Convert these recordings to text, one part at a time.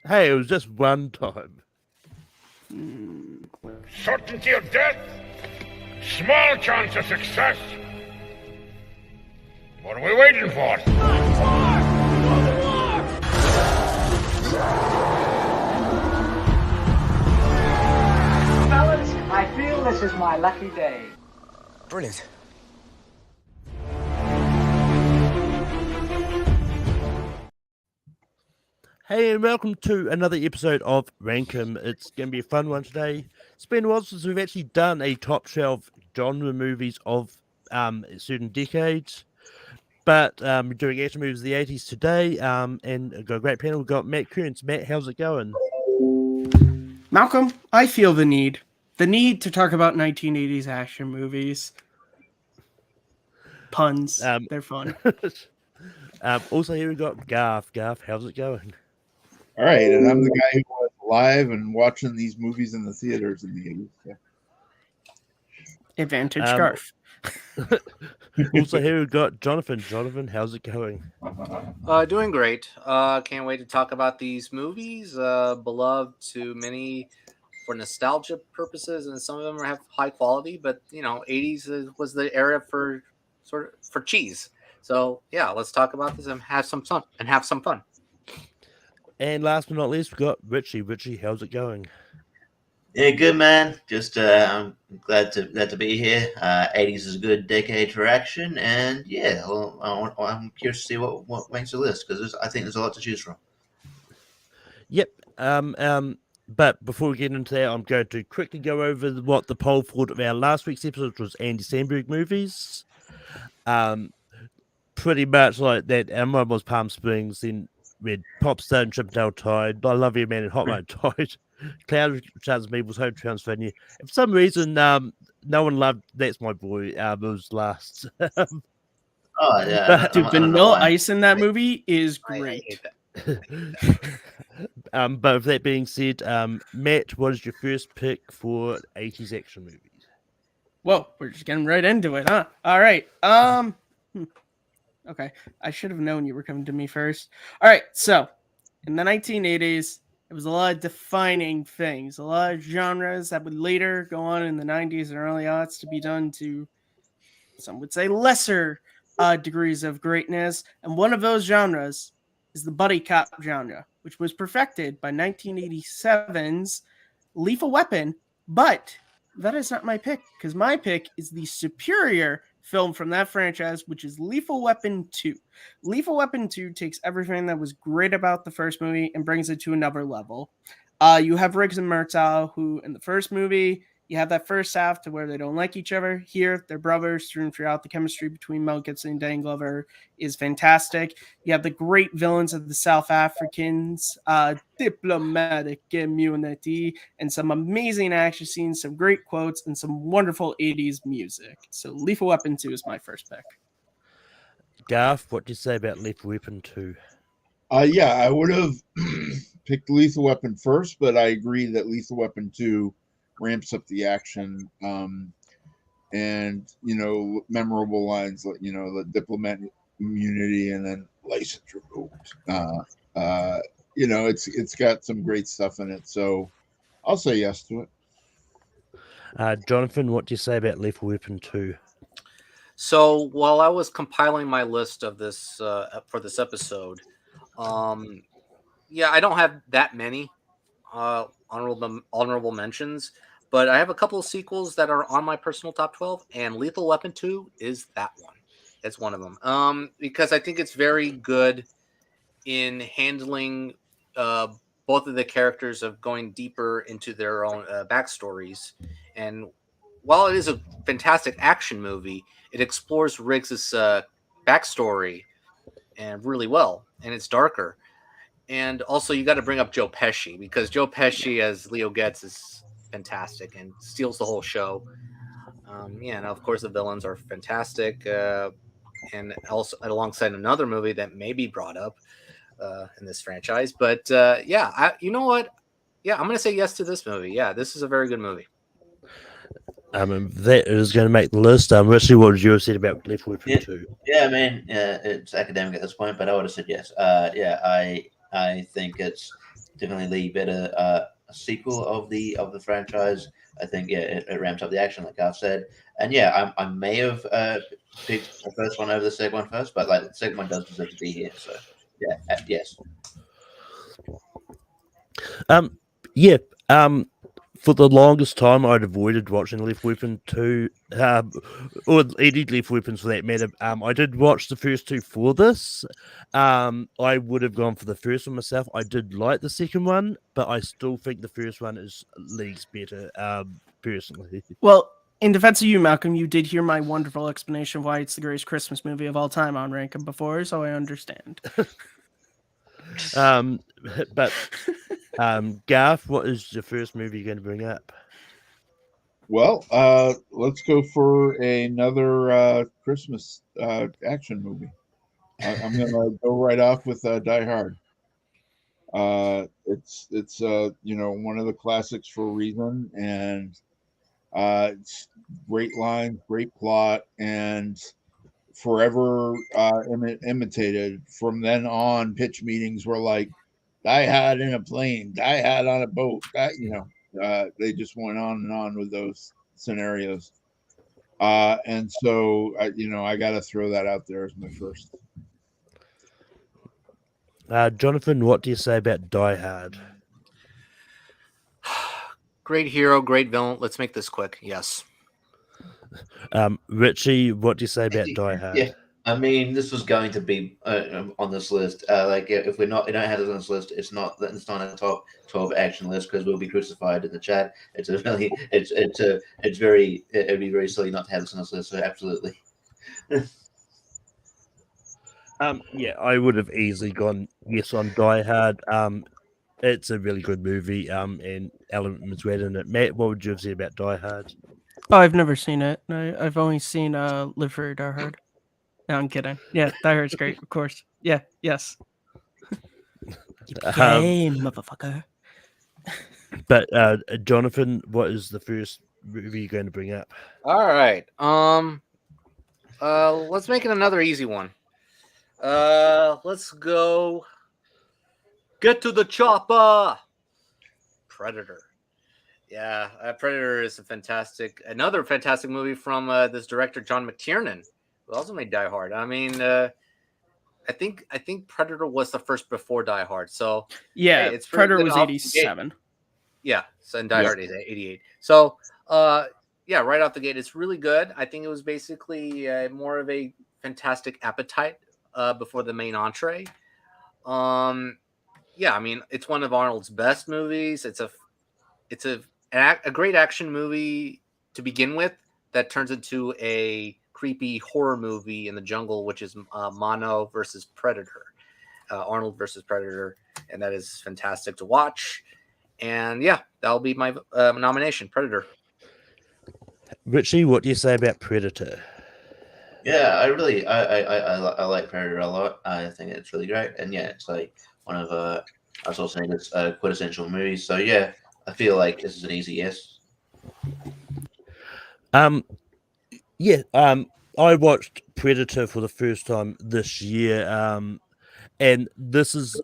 Hey, it was just one time. Certainty of death, small chance of success. What are we waiting for? Fellas, I feel this is my lucky day. Brilliant. Hey, and welcome to another episode of Rankum. It's going to be a fun one today. It's been a while since we've actually done a top shelf genre movies of certain decades. But we're doing action movies of the 80s today. And we've got a great panel. We've got Matt Kearns. Matt, how's it going? Malcolm, I feel the need to talk about 1980s action movies. Puns, they're fun. Also, here we've got Garth. Garth, how's it going? All right, and I'm the guy who was live and watching these movies in the theaters in the 80s. Yeah. Advantage Garth. Also, here we've got Jonathan. Jonathan, how's it going? Doing great. Can't wait to talk about these movies. Beloved to many for nostalgia purposes, and some of them have high quality. But 80s was the era for cheese. So yeah, let's talk about this and have some fun. And last but not least, we've got Richie. Richie, how's it going? Yeah, good man. Just I'm glad to be here. 80s is a good decade for action, and yeah, well, I'm curious to see what makes the list because I think there's a lot to choose from. Yep. But before we get into that, I'm going to quickly go over what the poll thought of our last week's episode, which was Andy Samberg movies. Pretty much like that. And one was Palm Springs, then we had Popstar and Chippendale Tide, I Love You Man and Hot Rod Tide, Cloud Charles Meeple's Home Transylvania. And for some reason, no one loved That's My Boy. It was last. Oh yeah, Dude, Vanilla Ice in that movie is great. But with that being said, Matt, what is your first pick for 80s action movies? Whoa, we're just getting right into it, huh? All right. Okay, I should have known you were coming to me first. All right, so in the 1980s, it was a lot of defining things, a lot of genres that would later go on in the 90s and early aughts to be done to, some would say, lesser degrees of greatness. And one of those genres is the buddy cop genre, which was perfected by 1987's Lethal Weapon. But that is not my pick, because my pick is the superior film from that franchise, which is Lethal Weapon 2. Lethal Weapon 2 takes everything that was great about the first movie and brings it to another level. You have Riggs and Murtaugh, who in the first movie, you have that first half to where they don't like each other. Here, they're brothers through and throughout. The chemistry between Mel Gibson and Dan Glover is fantastic. You have the great villains of the South Africans, diplomatic immunity, and some amazing action scenes, some great quotes, and some wonderful 80s music. So Lethal Weapon 2 is my first pick. Garth, what do you say about Lethal Weapon 2? Yeah, I would have picked Lethal Weapon first, but I agree that Lethal Weapon 2 ramps up the action, and memorable lines like the diplomatic immunity and then license revoked. It's got some great stuff in it, so I'll say yes to it. Jonathan, what do you say about Lethal Weapon 2? So while I was compiling my list of this for this episode, I don't have that many honorable mentions, but I have a couple of sequels that are on my personal top 12, and Lethal Weapon 2 is that one. It's one of them. Because I think it's very good in handling both of the characters of going deeper into their own backstories. And while it is a fantastic action movie, it explores Riggs' backstory and really well, and it's darker. And also, you got to bring up Joe Pesci, because Joe Pesci as Leo Getz is fantastic and steals the whole show. And of course, the villains are fantastic. And also alongside another movie that may be brought up in this franchise. But you know what? Yeah, I'm going to say yes to this movie. Yeah, this is a very good movie. That is going to make the list. Richie, what did you have said about Lethal Weapon 2? Yeah, I mean, it's academic at this point, but I would have said yes. I think it's definitely the better sequel of the franchise. I think it ramps up the action, like Garth said, and I may have picked the first one over the second one first, but like the second one does deserve to be here. So yes. Yeah. For the longest time, I'd avoided watching Lethal Weapon 2, or any Lethal Weapons for that matter. I did watch the first two for this. I would have gone for the first one myself. I did like the second one, but I still think the first one is leagues better, personally. Well, in defense of you, Malcolm, you did hear my wonderful explanation of why it's the greatest Christmas movie of all time on Rankin before, so I understand. But Garth, what is the first movie you're going to bring up? Well, let's go for another Christmas action movie. I'm gonna go right off with Die Hard. It's one of the classics for a reason, and it's great lines, great plot, and forever imitated. From then on, pitch meetings were like Die Hard in a plane, Die Hard on a boat. They just went on and on with those scenarios. And so I got to throw that out there as my first. Jonathan, what do you say about Die Hard? Great hero, great villain. Let's make this quick. Yes. Richie, what do you say about Die Hard? Yeah, I mean, this was going to be on this list. If we don't have it on this list, it's not a top 12 action list because we'll be crucified in the chat. It'd be very silly not to have this on this list. So absolutely. I would have easily gone yes on Die Hard. It's a really good movie. And Alan was well in it. Matt, what would you have said about Die Hard? Oh, I've never seen it. I've only seen Live Free or Die Hard. No, I'm kidding. Yeah, Die Hard's great, of course. Yeah, yes. Hey, motherfucker. But Jonathan, what is the first movie you're going to bring up? All right. Let's make it another easy one. Let's go. Get to the chopper. Predator. Yeah, Predator is another fantastic movie from this director John McTiernan, who also made Die Hard. I mean, I think Predator was the first before Die Hard. So yeah, it's Predator was 87. Yeah, so and Die Hard is 88. So right off the gate, it's really good. I think it was basically more of a fantastic appetite before the main entree. I mean, it's one of Arnold's best movies. It's a great action movie to begin with that turns into a creepy horror movie in the jungle, which is Mono versus Predator, Arnold versus Predator, and that is fantastic to watch. And that'll be my nomination, Predator. Richie, what do you say about Predator? Yeah, I like Predator a lot. I think it's really great, and it's like one of I was also saying it's quintessential movies. So I feel like this is an easy yes. I watched Predator for the first time this year, and this is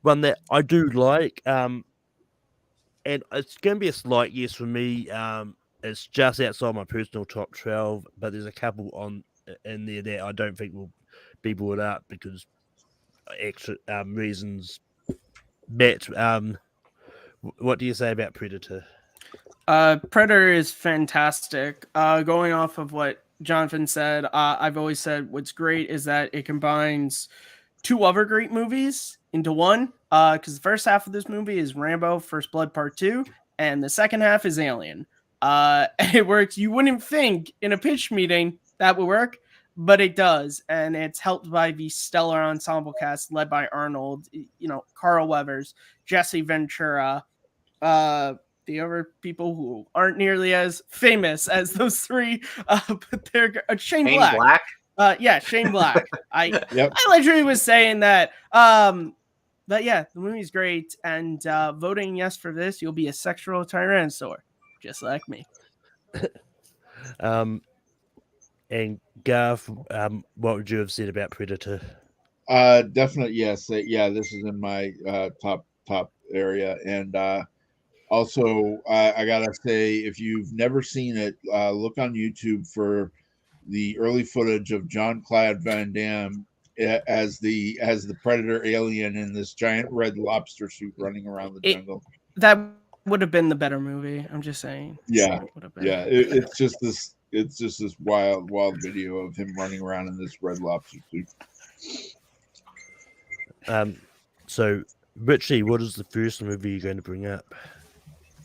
one that I do like, and it's going to be a slight yes for me. It's just outside my personal top 12, but there's a couple in there that I don't think will be brought up because extra reasons. Matt, what do you say about Predator? Predator is fantastic. Going off of what Jonathan said, I've always said what's great is that it combines two other great movies into one. Because the first half of this movie is Rambo: First Blood Part 2, and the second half is Alien. It works. You wouldn't think in a pitch meeting that would work, but it does, and it's helped by the stellar ensemble cast led by Arnold, Carl Weathers, Jesse Ventura, the other people who aren't nearly as famous as those three, but they're Shane Black. Shane Black. I literally was saying that. But the movie's great, and voting yes for this, you'll be a sexual tyrannosaur, just like me. And Garth, what would you have said about Predator? Definitely yes. Yeah, this is in my top area, and also I gotta say, if you've never seen it, look on YouTube for the early footage of John Claude Van Damme as the predator alien in this giant red lobster suit running around the jungle. That would have been the better movie. I'm just saying. Yeah, Would have been. yeah. It's just this wild video of him running around in this red lobster suit. So Richie, what is the first movie you're going to bring up?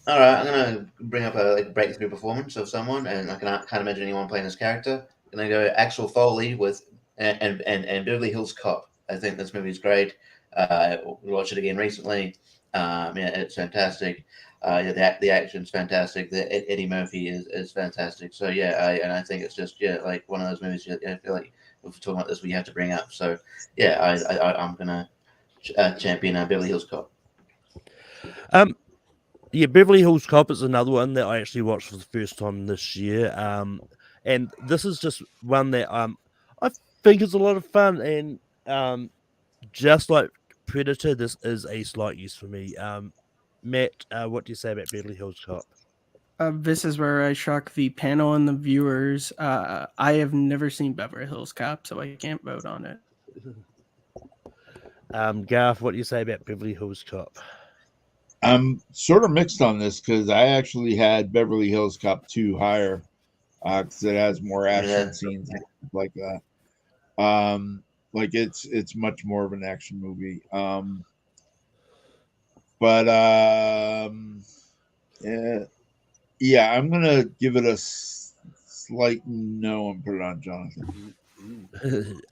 All right, I'm gonna bring up a breakthrough performance of someone, and I can't imagine anyone playing this character. I'm gonna go Axel Foley with and Beverly Hills Cop. I think this movie is great. We watched it again recently. Yeah, it's fantastic. Yeah, the action's fantastic. Eddie Murphy is fantastic. So yeah, I think it's just like one of those movies. I feel like if we're talking about this, we have to bring up. So yeah, I'm gonna champion Beverly Hills Cop. Yeah, Beverly Hills Cop is another one that I actually watched for the first time this year. And this is just one that I think is a lot of fun, and just like Predator, this is a slight use for me. Matt, what do you say about Beverly Hills Cop? This is where I shock the panel and the viewers. I have never seen Beverly Hills Cop, so I can't vote on it. Garth, what do you say about Beverly Hills Cop? I'm sort of mixed on this because I actually had Beverly Hills Cop 2 higher because it has more action scenes and stuff like that. Like it's much more of an action movie. But yeah, I'm gonna give it a slight no and put it on Jonathan.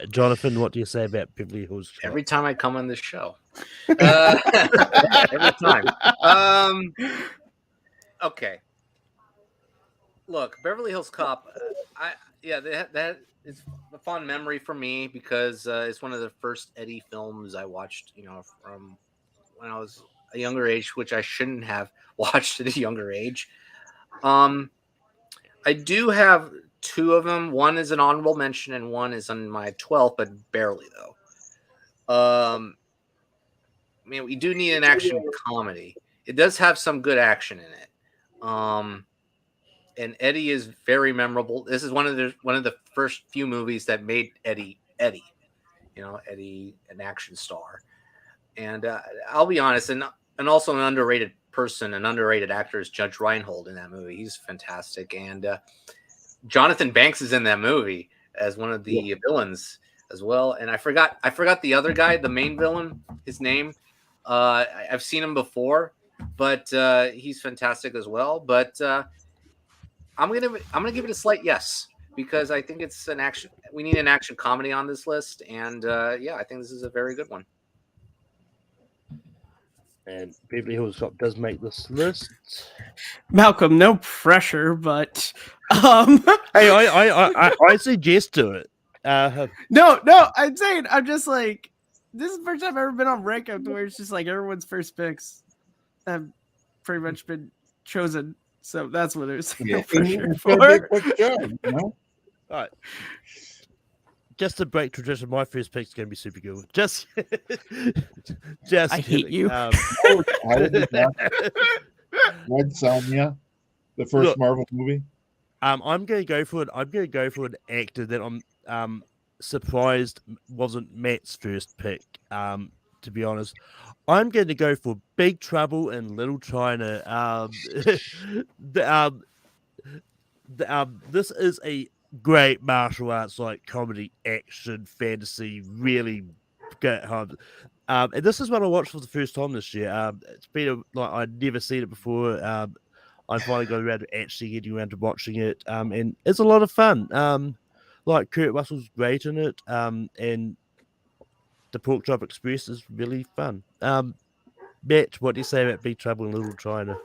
Jonathan, what do you say about Beverly Hills Cop? Every time I come on this show, every time. Okay. Look, Beverly Hills Cop. That is a fond memory for me because it's one of the first Eddie films I watched. From when I was a younger age, which I shouldn't have watched at a younger age. I do have two of them. One is an honorable mention, and one is on my 12th, but barely though. We do need an action comedy. It does have some good action in it. And Eddie is very memorable. This is one of the first few movies that made Eddie. Eddie, an action star. And I'll be honest, and also an underrated person, an underrated actor is Judge Reinhold in that movie. He's fantastic. And Jonathan Banks is in that movie as one of the villains as well. And I forgot the other guy, the main villain, his name. I've seen him before, but he's fantastic as well. But I'm gonna give it a slight yes because I think it's an action. We need an action comedy on this list, and I think this is a very good one. And Beverly Hills Cop does make this list. Malcolm, no pressure, but Hey, I suggest to it. No, I'm saying I'm just like this is the first time I've ever been on Rank Up where it's just like everyone's first picks have pretty much been chosen. So that's what it was. Yeah. No pressure It's gonna be a for. quick job, you know? All right. Just to break tradition, my first pick is going to be super good. Just I hate you. Red Sonja, the first Marvel movie. I'm going to go for it. I'm going to go for an actor that I'm surprised wasn't Matt's first pick. To be honest, I'm going to go for Big Trouble in Little China. This is a great martial arts like comedy, action, fantasy, really good. And this is what I watched for the first time this year. It's been I'd never seen it before. I finally got around to actually getting around to watching it, and it's a lot of fun. Like Kurt Russell's great in it, and the Pork Chop Express is really fun. Matt, what do you say about Big Trouble in Little China?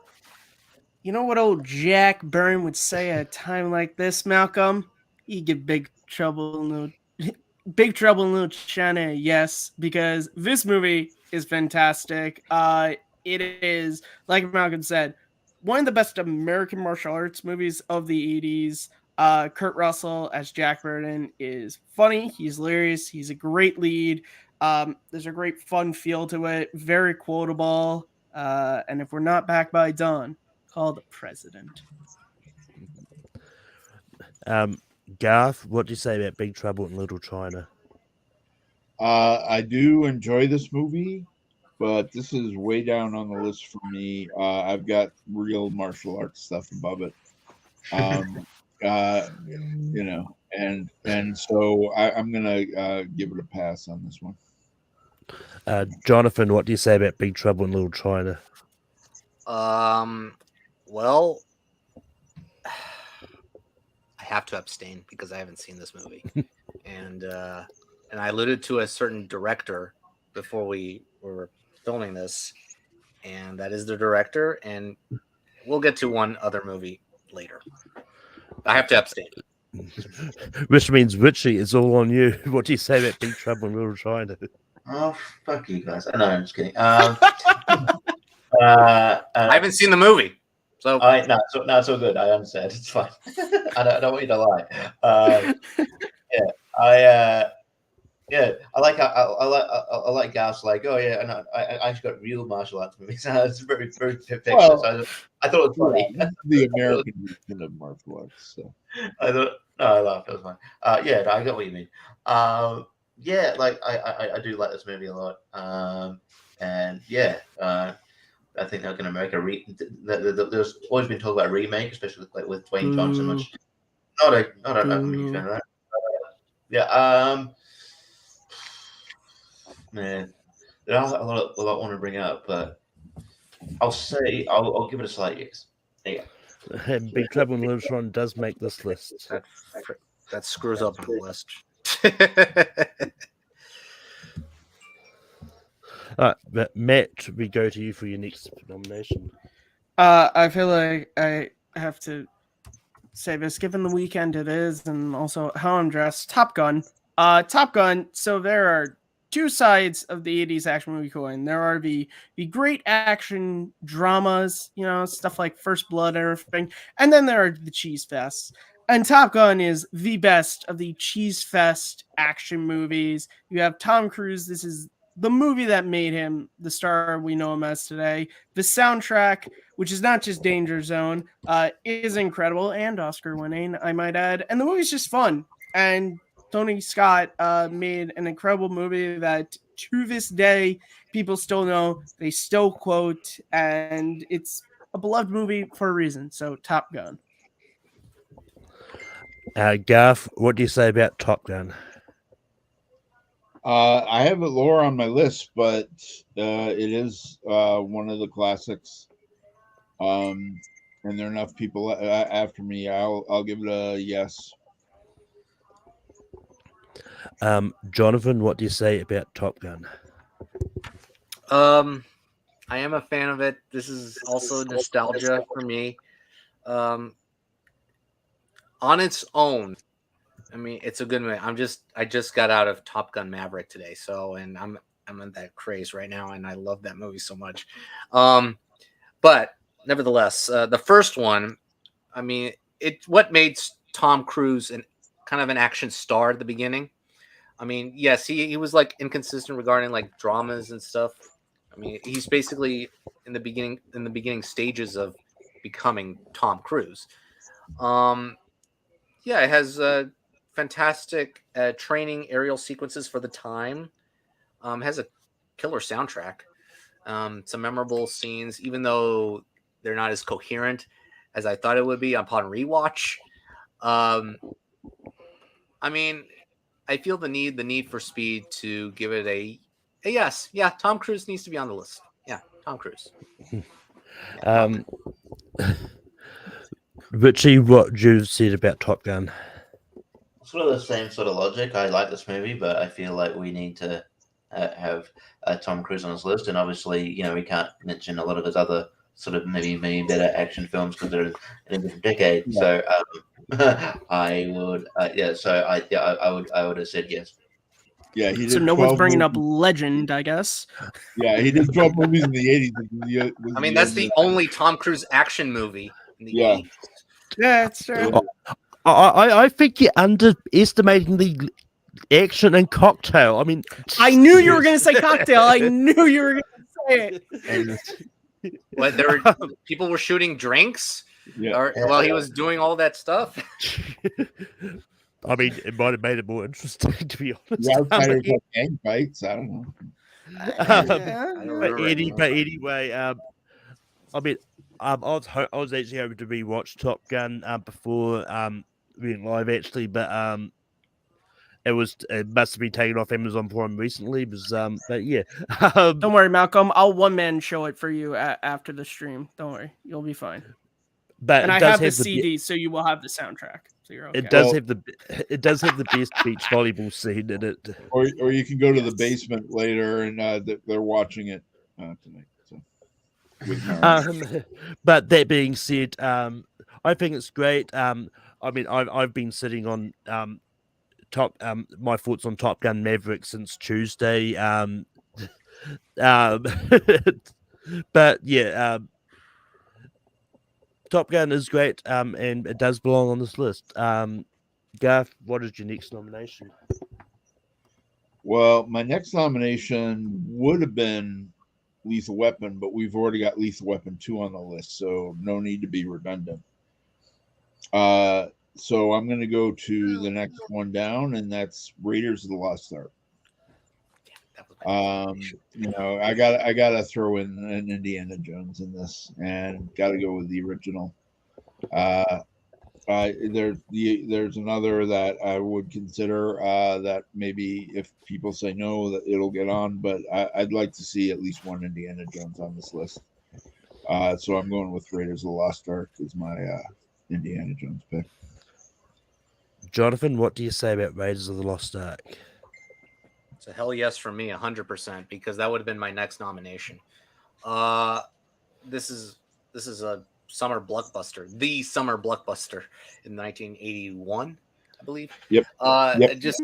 You know what old Jack Byrne would say at a time like this, Malcolm? You give Big Trouble in Little China, yes, because this movie is fantastic. It is, like Malcolm said, one of the best American martial arts movies of the 80s. Kurt Russell as Jack Burton is funny. He's hilarious. He's a great lead. There's a great fun feel to it, very quotable. And if we're not back by dawn, call the president. Garth, what do you say about Big Trouble in Little China? I do enjoy this movie, but this is way down on the list for me. I've got real martial arts stuff above it. And so I'm gonna give it a pass on this one. Jonathan, what do you say about Big Trouble in Little China? Well, I have to abstain because I haven't seen this movie, and I alluded to a certain director before we were filming this, and that is the director, and we'll get to one other movie later. I have to abstain. Which means Richie, it's all on you. What do you say about Big Trouble in Little China? Oh, fuck you guys. No, I'm just kidding. I haven't seen the movie. So it's all good. I understand. It's fine. I don't want you to lie. I like Garth's like, oh yeah, and I actually got real martial arts movies. It's very fictitious. Well, I thought it was funny. Yeah, the American version of martial arts. So. I laughed. It was fine. I get what you mean. I do like this movie a lot. I think they're going to make there's always been talk about a remake, especially with Dwayne Johnson, which I'm a huge fan of that. Man, there are a lot I want to bring up, but I'll give it a slight yes. Yeah. Big Trouble in Little China does make this list. That screws up the list. But Matt, we go to you for your next nomination. I feel like I have to say this, given the weekend it is, and also how I'm dressed. Top Gun. Top Gun. So there are two sides of the 80s action movie coin. There are the great action dramas, stuff like First Blood and everything, and then there are the cheese fests. And Top Gun is the best of the cheese fest action movies. You have Tom Cruise. This is the movie that made him the star we know him as today. The soundtrack, which is not just Danger Zone, is incredible and Oscar winning, I might add. And the movie's just fun. And Tony Scott made an incredible movie that to this day people still know, they still quote, and it's a beloved movie for a reason. So Top Gun. Garth, what do you say about Top Gun? I have it lower on my list, but it is one of the classics. And there are enough people after me. I'll give it a yes. Jonathan, what do you say about Top Gun? I am a fan of it. This is also nostalgia for me. On its own, I mean, it's a good movie. I just got out of Top Gun Maverick today, and I'm in that craze right now, and I love that movie so much. But nevertheless, the first one, I mean, what made Tom Cruise kind of an action star at the beginning. I mean, yes, he was like inconsistent regarding like dramas and stuff. I mean, he's basically in the beginning stages of becoming Tom Cruise. It has fantastic training aerial sequences for the time. Has a killer soundtrack. Some memorable scenes, even though they're not as coherent as I thought it would be upon rewatch. I mean, I feel the need for speed to give it a yes. Yeah, Tom Cruise needs to be on the list. Yeah, Tom Cruise. Richie, what you said about Top Gun? Sort of the same sort of logic. I like this movie, but I feel like we need to have Tom Cruise on his list, and obviously, we can't mention a lot of his other sort of maybe better action films because they're in a different decade. Yeah. So I would, I would have said yes. Yeah, he did. So no one's bringing up Legend, I guess. Yeah, he did 12 movies in the 80s. I mean, that's the only Tom Cruise action movie in the 80s. Yeah, it's true. I think you're underestimating action and Cocktail. I mean, I knew you were going to say Cocktail. I knew you were going to say it. What people were shooting drinks Yeah. while he was doing all that stuff. I mean, it might have made it more interesting, to be honest. The Outsiders have gang fights. I don't know. But anyway, I mean, I was actually hoping to rewatch Top Gun before being live actually, but it must have been taken off Amazon Prime recently. But yeah, Don't worry, Malcolm. I'll one man show it for you after the stream. Don't worry, you'll be fine. But and I have the CD, so you will have the soundtrack. So you're okay. It does have the best beach volleyball scene in it. Or you can go to the basement later and they're watching it tonight. So. But that being said, I think it's great. I mean, I've been sitting on my thoughts on Top Gun Maverick since Tuesday. But yeah, Top Gun is great, and it does belong on this list. Garth, what is your next nomination? Well, my next nomination would have been Lethal Weapon, but we've already got Lethal Weapon 2 on the list, so no need to be redundant. So I'm going to go to the next one down, and that's Raiders of the Lost Ark. I gotta throw in an Indiana Jones in this, and gotta go with the original. There's another that I would consider that maybe if people say no, that it'll get on, but I'd like to see at least one Indiana Jones on this list. So I'm going with Raiders of the Lost Ark as my Indiana Jones pick. Jonathan, what do you say about Raiders of the Lost Ark? It's a hell yes for me, 100%, because that would have been my next nomination. This is a summer blockbuster, the summer blockbuster in 1981, I believe. Yep. Just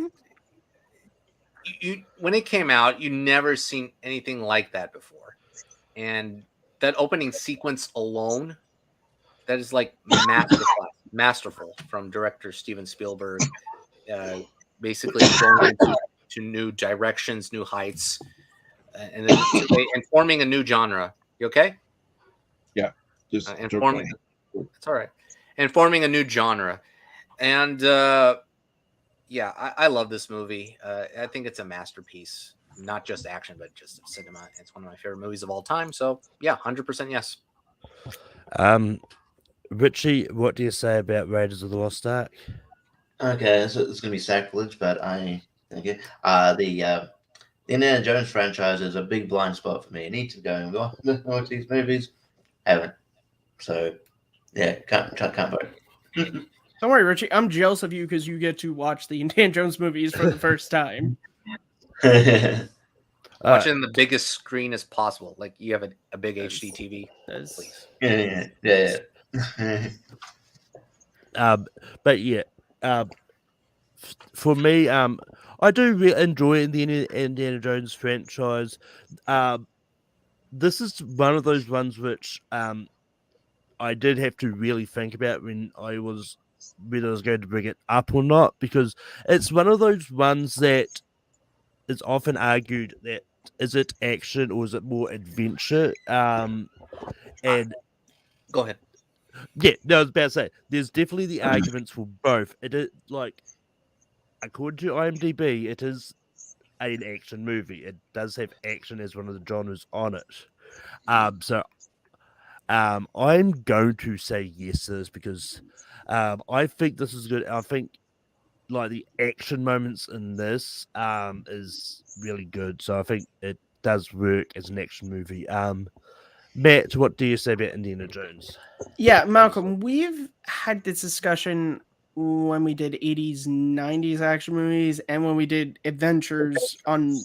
when it came out, you never seen anything like that before, and that opening sequence alone, that is like masterful from director Steven Spielberg. Basically going into new directions, new heights, and forming a new genre. You okay? Yeah, just forming. It's all right. And forming a new genre, and I love this movie. I think it's a masterpiece, not just action, but just cinema. It's one of my favorite movies of all time. So yeah, 100% yes. Richie, what do you say about Raiders of the Lost Ark? Okay, so it's going to be sacrilege, but thank you. The Indiana Jones franchise is a big blind spot for me. I need to go and watch these movies. Haven't. So, yeah, can't vote. Don't worry, Richie. I'm jealous of you because you get to watch the Indiana Jones movies for the first time. Watch it in the biggest screen as possible. Like you have a big HD TV. Please. Yeah. But yeah, for me, I do enjoy the Indiana Jones franchise. This is one of those ones which I did have to really think about when I was going to bring it up or not, because it's one of those ones that is often argued that is it action or is it more adventure? And go ahead. Yeah, no, I was about to say there's definitely the arguments for both. It is like, according to IMDb, it is an action movie. It does have action as one of the genres on it. So I'm going to say yes to this because I think this is good. I think like the action moments in this is really good. So I think it does work as an action movie. Matt, what do you say about Indiana Jones? Yeah, Malcolm, we've had this discussion when we did 80s, 90s action movies, and when we did adventures on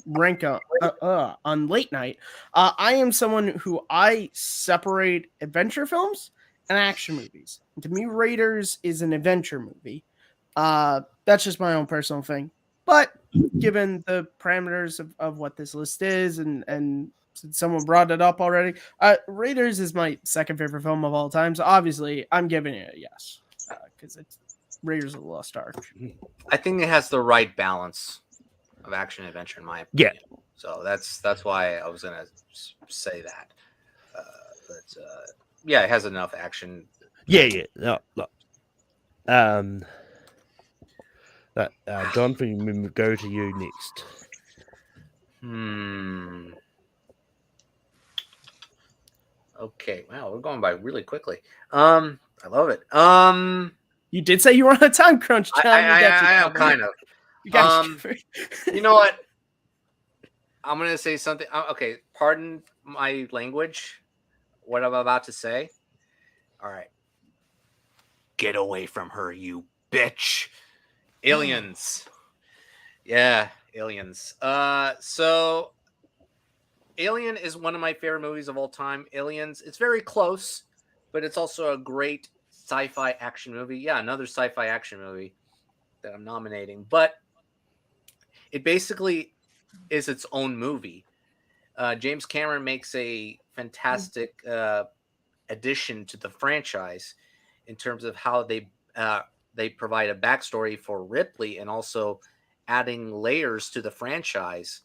on late night. I am someone who I separate adventure films and action movies. To me, Raiders is an adventure movie. That's just my own personal thing. But given the parameters of what this list is, and someone brought it up already, Raiders is my second favorite film of all time. So obviously, I'm giving it a yes because Raiders of the Lost Ark. I think it has the right balance of action and adventure, in my Yeah. opinion. So that's why I was gonna say that. But yeah, it has enough action. Yeah. No, look. Jonathan, we will go to you next. Okay. Wow, we're going by really quickly. I love it. You did say you were on a time crunch, John. I You got you am covered. kind of. You got you covered. You know what? I'm gonna say something. Okay, pardon my language. What I'm about to say. All right. Get away from her, you bitch. Aliens. Yeah, Aliens. So Alien is one of my favorite movies of all time. Aliens. It's very close, but it's also a great sci-fi action movie. Yeah, another sci-fi action movie that I'm nominating. But it basically is its own movie. James Cameron makes a fantastic addition to the franchise in terms of how they provide a backstory for Ripley and also adding layers to the franchise.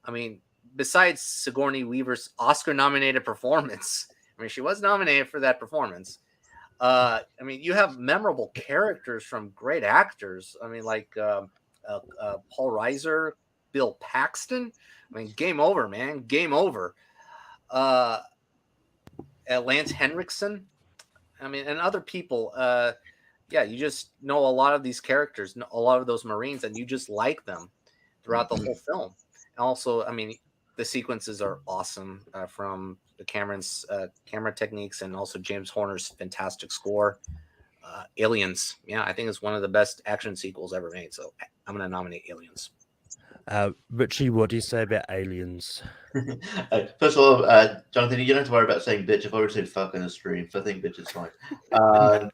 I mean, besides Sigourney Weaver's Oscar-nominated performance, I mean, she was nominated for that performance. I mean, you have memorable characters from great actors. I mean, like Paul Reiser, Bill Paxton. I mean, game over, man. Game over. Lance Henriksen. I mean, and other people. Yeah, you just know a lot of these characters, a lot of those Marines, and you just like them throughout the whole film. And also, I mean, the sequences are awesome from the Cameron's camera techniques and also James Horner's fantastic score. Aliens. Yeah, I think it's one of the best action sequels ever made. So I'm going to nominate Aliens. Richie, what do you say about Aliens? First of all, Jonathan, you don't have to worry about saying bitch. I've already said fuck in the stream, so I think bitch is fine. Yeah.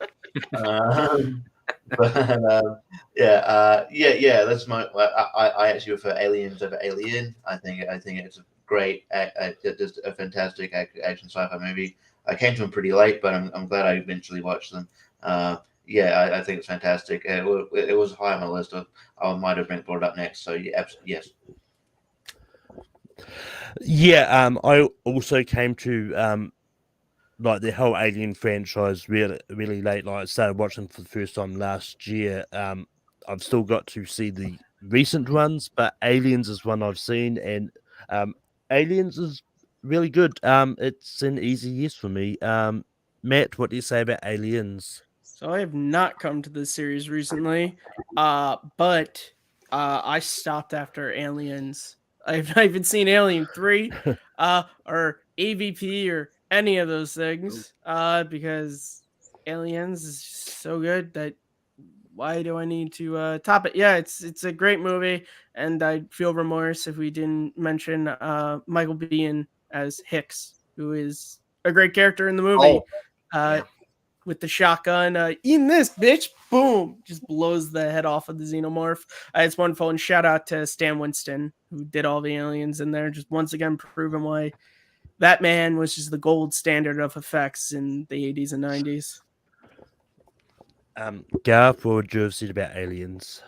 That's my. I actually prefer Aliens over Alien. I think it's a great, just a fantastic action sci-fi movie. I came to them pretty late, but I'm glad I eventually watched them. I think it's fantastic. It was high on my list. I might have been brought up next. So yeah, absolutely, yes. Yeah, I also came to like the whole Alien franchise really late. Like I started watching for the first time last year. I've still got to see the recent ones, but Aliens is one I've seen, and Aliens is really good. It's an easy yes for me. Matt, what do you say about Aliens? So I have not come to this series recently, but I stopped after Aliens. I've not even seen Alien 3 or AVP or any of those things because Aliens is so good that why do I need to top it? Yeah, it's a great movie, and I'd feel remorse if we didn't mention Michael Biehn as Hicks, who is a great character in the movie. With the shotgun, eating this bitch, boom, just blows the head off of the xenomorph. It's wonderful, and shout out to Stan Winston, who did all the aliens in there, just once again proving why that man was just the gold standard of effects in the 80s and 90s. Garth, what would you have said about Aliens?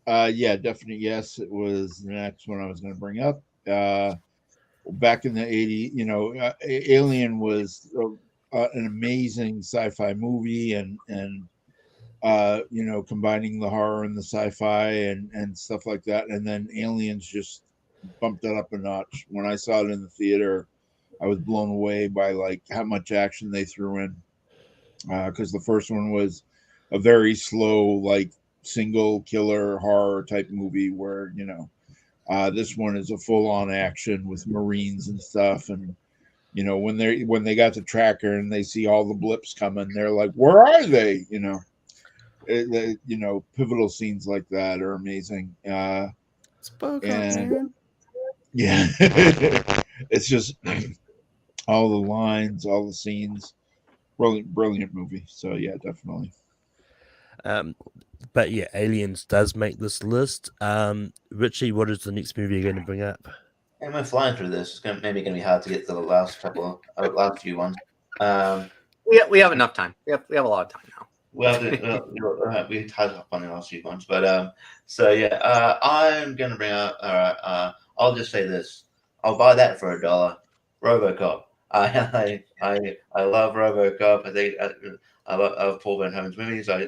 Yeah, definitely yes. It was the next one I was going to bring up. Back in the 80s, Alien was an amazing sci-fi movie, and combining the horror and the sci-fi and stuff like that. And then Aliens just bumped it up a notch. When I saw it in the theater, I was blown away by like how much action they threw in. Because the first one was a very slow, like single killer horror type movie, where this one is a full-on action with Marines and stuff. And when they got the tracker and they see all the blips coming, they're like, where are they? Pivotal scenes like that are amazing. And yeah, it's just all the lines, all the scenes, brilliant movie. So yeah, definitely. But yeah, Aliens does make this list. Richie, what is the next movie you're going to bring up? I'm flying through this. It's maybe going to be hard to get to the last few ones. We have enough time. We have a lot of time now. Well, we touched up on the last few ones, but I'm gonna bring up. All right, I'll just say this: I'll buy that for $1. RoboCop. I love RoboCop. I think I love Paul Verhoeven's movies. I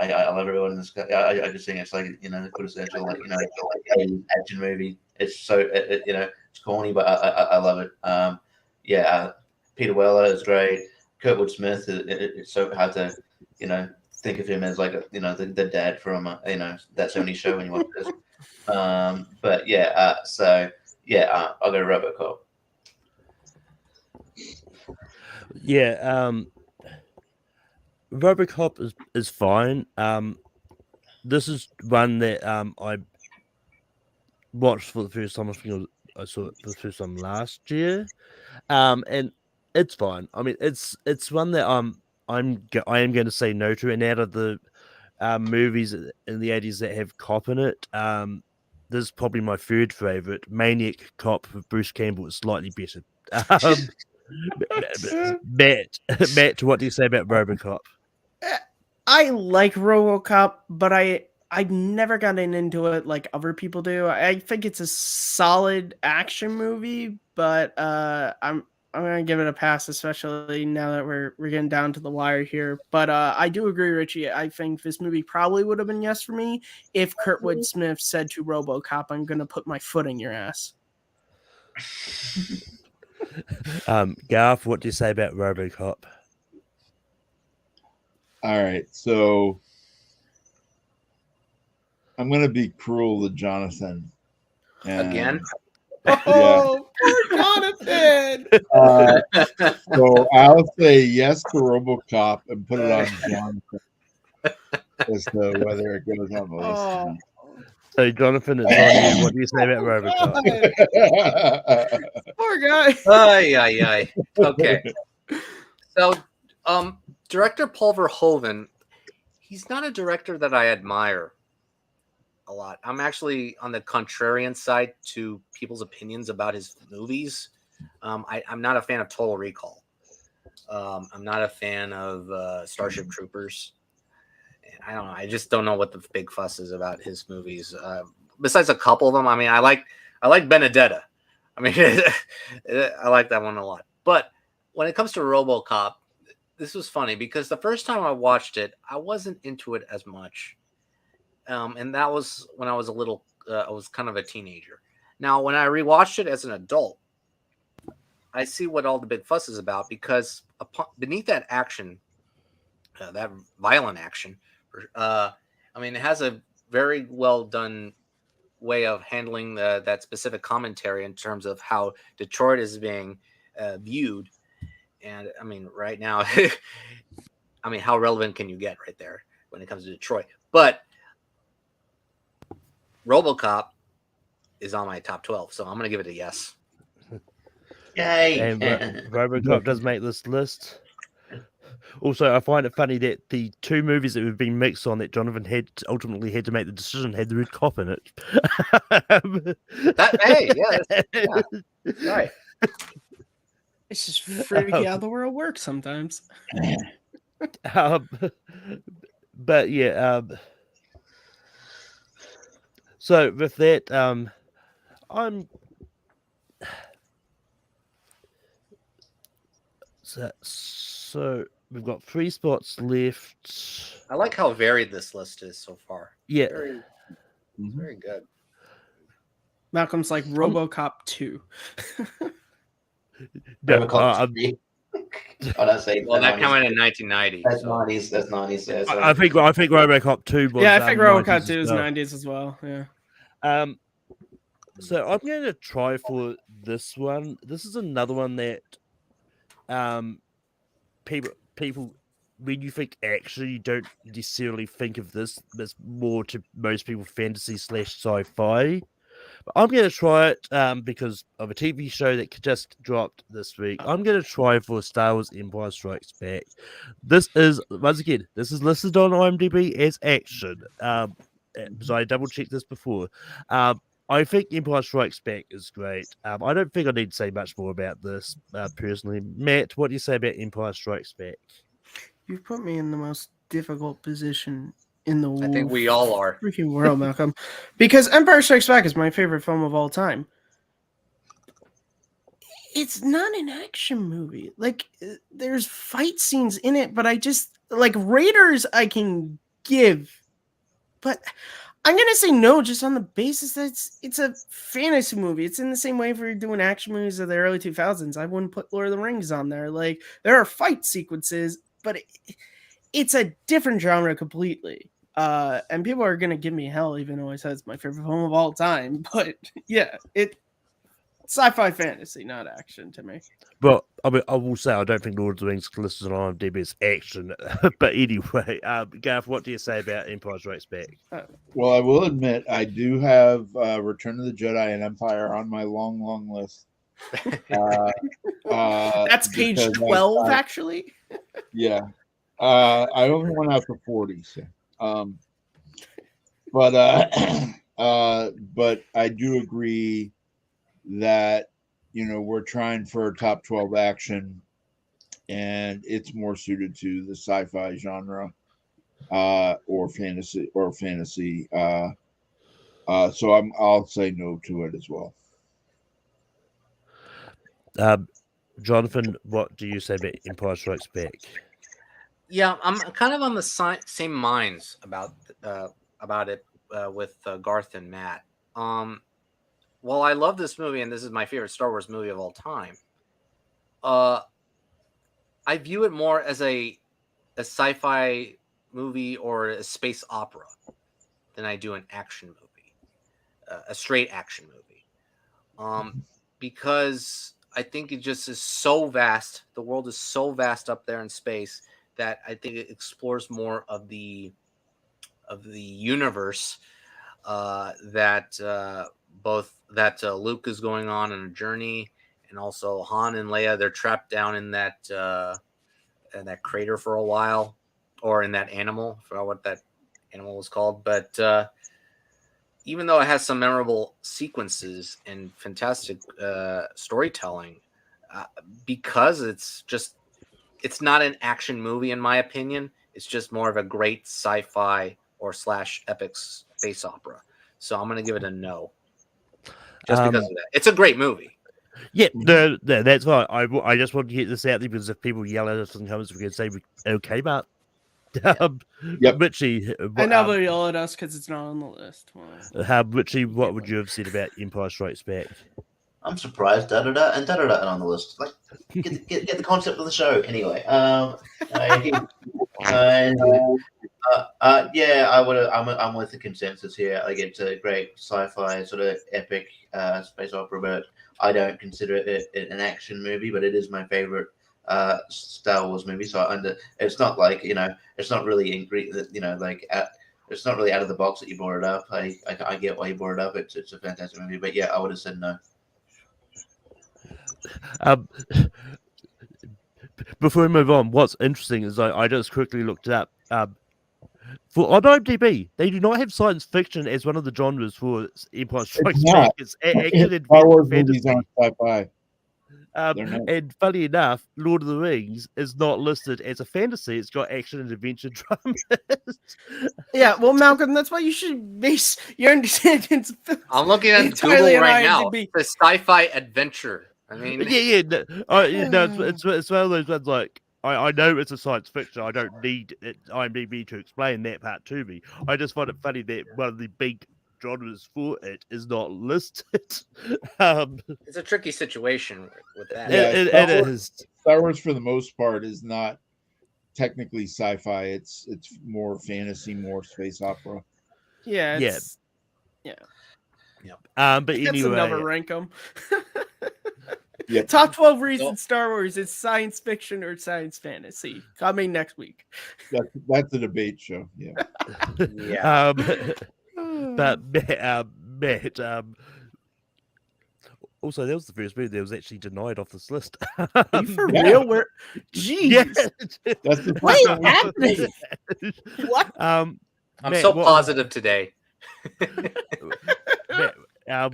love everyone in this. I just think it's like the quintessential action movie. It's so it's corny, but I love it. Peter Weller is great. Kurtwood Smith. It's so hard to think of him as like the dad from that '70s show when you watch this. I'll go RoboCop. Yeah, RoboCop is fine. This is one that I watched for the first time. I think I saw it for the first time last year. And it's fine. I mean, it's one that I am going to say no to. And out of the movies in the 80s that have cop in it, this is probably my third favorite. Maniac Cop with Bruce Campbell is slightly better. Matt, what do you say about RoboCop? I like RoboCop, but I've never gotten into it like other people do. I think it's a solid action movie, but I'm gonna give it a pass, especially now that we're getting down to the wire here. But I do agree, Richie. I think this movie probably would have been yes for me if Kurtwood Smith said to RoboCop, "I'm gonna put my foot in your ass." Garth, what do you say about RoboCop? All right, so I'm going to be cruel to Jonathan. Again? Oh, poor Jonathan! So I'll say yes to RoboCop and put it on Jonathan as to whether it goes on the list. Oh. So, Jonathan, it's on you. What do you say about RoboCop? Poor guy. Ay. Okay. So, director Paul Verhoeven, he's not a director that I admire a lot. I'm actually on the contrarian side to people's opinions about his movies. I'm not a fan of Total Recall. I'm not a fan of Starship Troopers. I don't know. I just don't know what the big fuss is about his movies. Besides a couple of them, I mean, I like Benedetta. I mean, I like that one a lot. But when it comes to RoboCop, this was funny because the first time I watched it, I wasn't into it as much. And that was when I was I was kind of a teenager. Now, when I rewatched it as an adult, I see what all the big fuss is about because beneath that action, that violent action, I mean, it has a very well done way of handling that specific commentary in terms of how Detroit is being viewed. And I mean, right now, I mean, how relevant can you get right there when it comes to Detroit? But RoboCop is on my top 12, so I'm going to give it a yes. Yay! And RoboCop does make this list. Also, I find it funny that the two movies that have been mixed on that Jonathan ultimately had to make the decision had the word cop in it. Right. It's just freaky how the world works sometimes. But yeah, so with that, I'm so we've got 3 spots left. I like how varied this list is so far. Yeah, Very good. Malcolm's like RoboCop 2. RoboCop 3. That came out in 1990. That's 90s. That's 90s. Yeah, so. I think RoboCop 2 was. Yeah, I think RoboCop 2 is well. 90s as well. Yeah. So I'm going to try for this one. This is another one that people when you think action, you don't necessarily think of this. It's more to most people fantasy / sci-fi. But I'm going to try it because of a TV show that just dropped this week. I'm going to try for Star Wars Empire Strikes Back. This is, once again, this is listed on IMDb as action. So I double-checked this before. I think Empire Strikes Back is great. I don't think I need to say much more about this personally. Matt, what do you say about Empire Strikes Back? You've put me in the most difficult position in the I think we all are. freaking world, Malcolm. Because Empire Strikes Back is my favorite film of all time. It's not an action movie. Like, there's fight scenes in it, but I just like Raiders I can give. But I'm gonna say no, just on the basis that it's a fantasy movie. It's in the same way if we were doing action movies of the early 2000s. I wouldn't put Lord of the Rings on there. Like, there are fight sequences, but it's a different genre completely. And people are gonna give me hell, even though I said it's my favorite film of all time. But yeah, it's sci-fi fantasy, not action to me. But I mean, I will say I don't think Lord of the Rings listed on IMDb as action. But anyway, Gareth, what do you say about Empire Strikes Back? Well, I will admit I do have Return of the Jedi and Empire on my long list. That's page because 12, actually. Yeah. I only went out to 40. So, but I do agree that we're trying for top 12 action, and it's more suited to the sci-fi genre or fantasy. So I'll say no to it as well. Jonathan, what do you say about Empire Strikes Back? Yeah, I'm kind of on the same minds about it with Garth and Matt. Well, I love this movie, and this is my favorite Star Wars movie of all time. I view it more as a sci-fi movie or a space opera than I do an action movie, a straight action movie, because I think it just is so vast. The world is so vast up there in space that I think it explores more of the universe that Luke is going on a journey, and also Han and Leia, they're trapped down in that crater for a while, or in that animal. I forgot what that animal was called, but even though it has some memorable sequences and fantastic storytelling, because it's not an action movie in my opinion. It's just more of a great sci-fi or / epic space opera. So I'm going to give it a no. Just because of that. It's a great movie. Yeah, no, that's fine. I just want to get this out there because if people yell at us in the comments, we can say, okay, but Richie, and nobody yell at us because it's not on the list. Richie, what would you have said about Empire Strikes Back? I'm surprised and on the list. Like, get the concept of the show anyway. Yeah, I'm with the consensus here. Like, it's a great sci-fi sort of epic space opera, but I don't consider it an action movie. But it is my favorite Star Wars movie. So it's not like it's not really it's not really out of the box that you brought it up. I get why you brought it up. It's a fantastic movie. But yeah, I would have said no. Before we move on, what's interesting is I just quickly looked it up. On IMDb, they do not have science fiction as one of the genres for Empire Strikes Back. It's action Star Wars fantasy. movies aren't sci-fi. And funny enough, Lord of the Rings is not listed as a fantasy. It's got action and adventure dramas. Yeah, well, Malcolm, that's why you should base your understanding. I'm looking at Google right now. The sci-fi adventure. I mean, No, it's one of those ones like I know it's a science fiction. I don't need IMDb to explain that part to me. I just find it funny that one of the big genres for it is not listed. It's a tricky situation with that. Yeah, it is. Star Wars, for the most part, is not technically sci-fi. It's more fantasy, more space opera. Yeah. But anyway, anyway, never rank them. Yeah. Top 12 reasons Star Wars is science fiction or science fantasy. Coming next week. That's a debate show. Yeah. Yeah. But Matt, also that was the first movie that was actually denied off this list. Are you for real? Jeez. Yeah. That's the What's happening? What? I'm Matt, so positive today. Matt,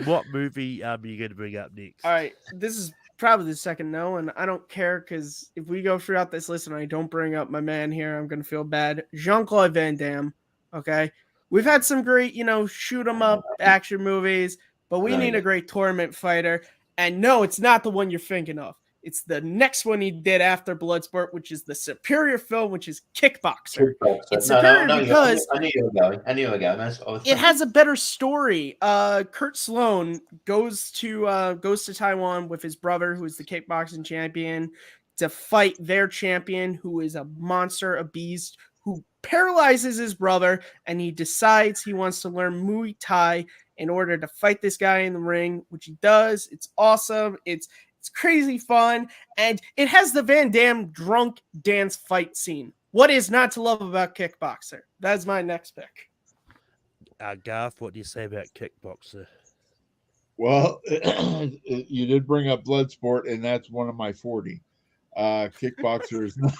what movie are you going to bring up next? All right, this is probably the second no, and I don't care because if we go throughout this list and I don't bring up my man here, I'm gonna feel bad. Jean-Claude Van Damme. Okay, we've had some great, shoot 'em up action movies, but we need a great tournament fighter. And no, it's not the one you're thinking of. It's the next one he did after Bloodsport, which is the superior film, which is Kickboxer. It's superior because I knew you were going. I knew you were going. it has a better story. Kurt Sloan goes to Taiwan with his brother, who is the kickboxing champion, to fight their champion, who is a monster, a beast, who paralyzes his brother, and he decides he wants to learn Muay Thai in order to fight this guy in the ring, which he does. It's awesome. It's crazy fun, and it has the Van Damme drunk dance fight scene. What is not to love about Kickboxer? That's my next pick. Garth, what do you say about Kickboxer? Well, you did bring up Bloodsport, and that's one of my 40. Kickboxer is not.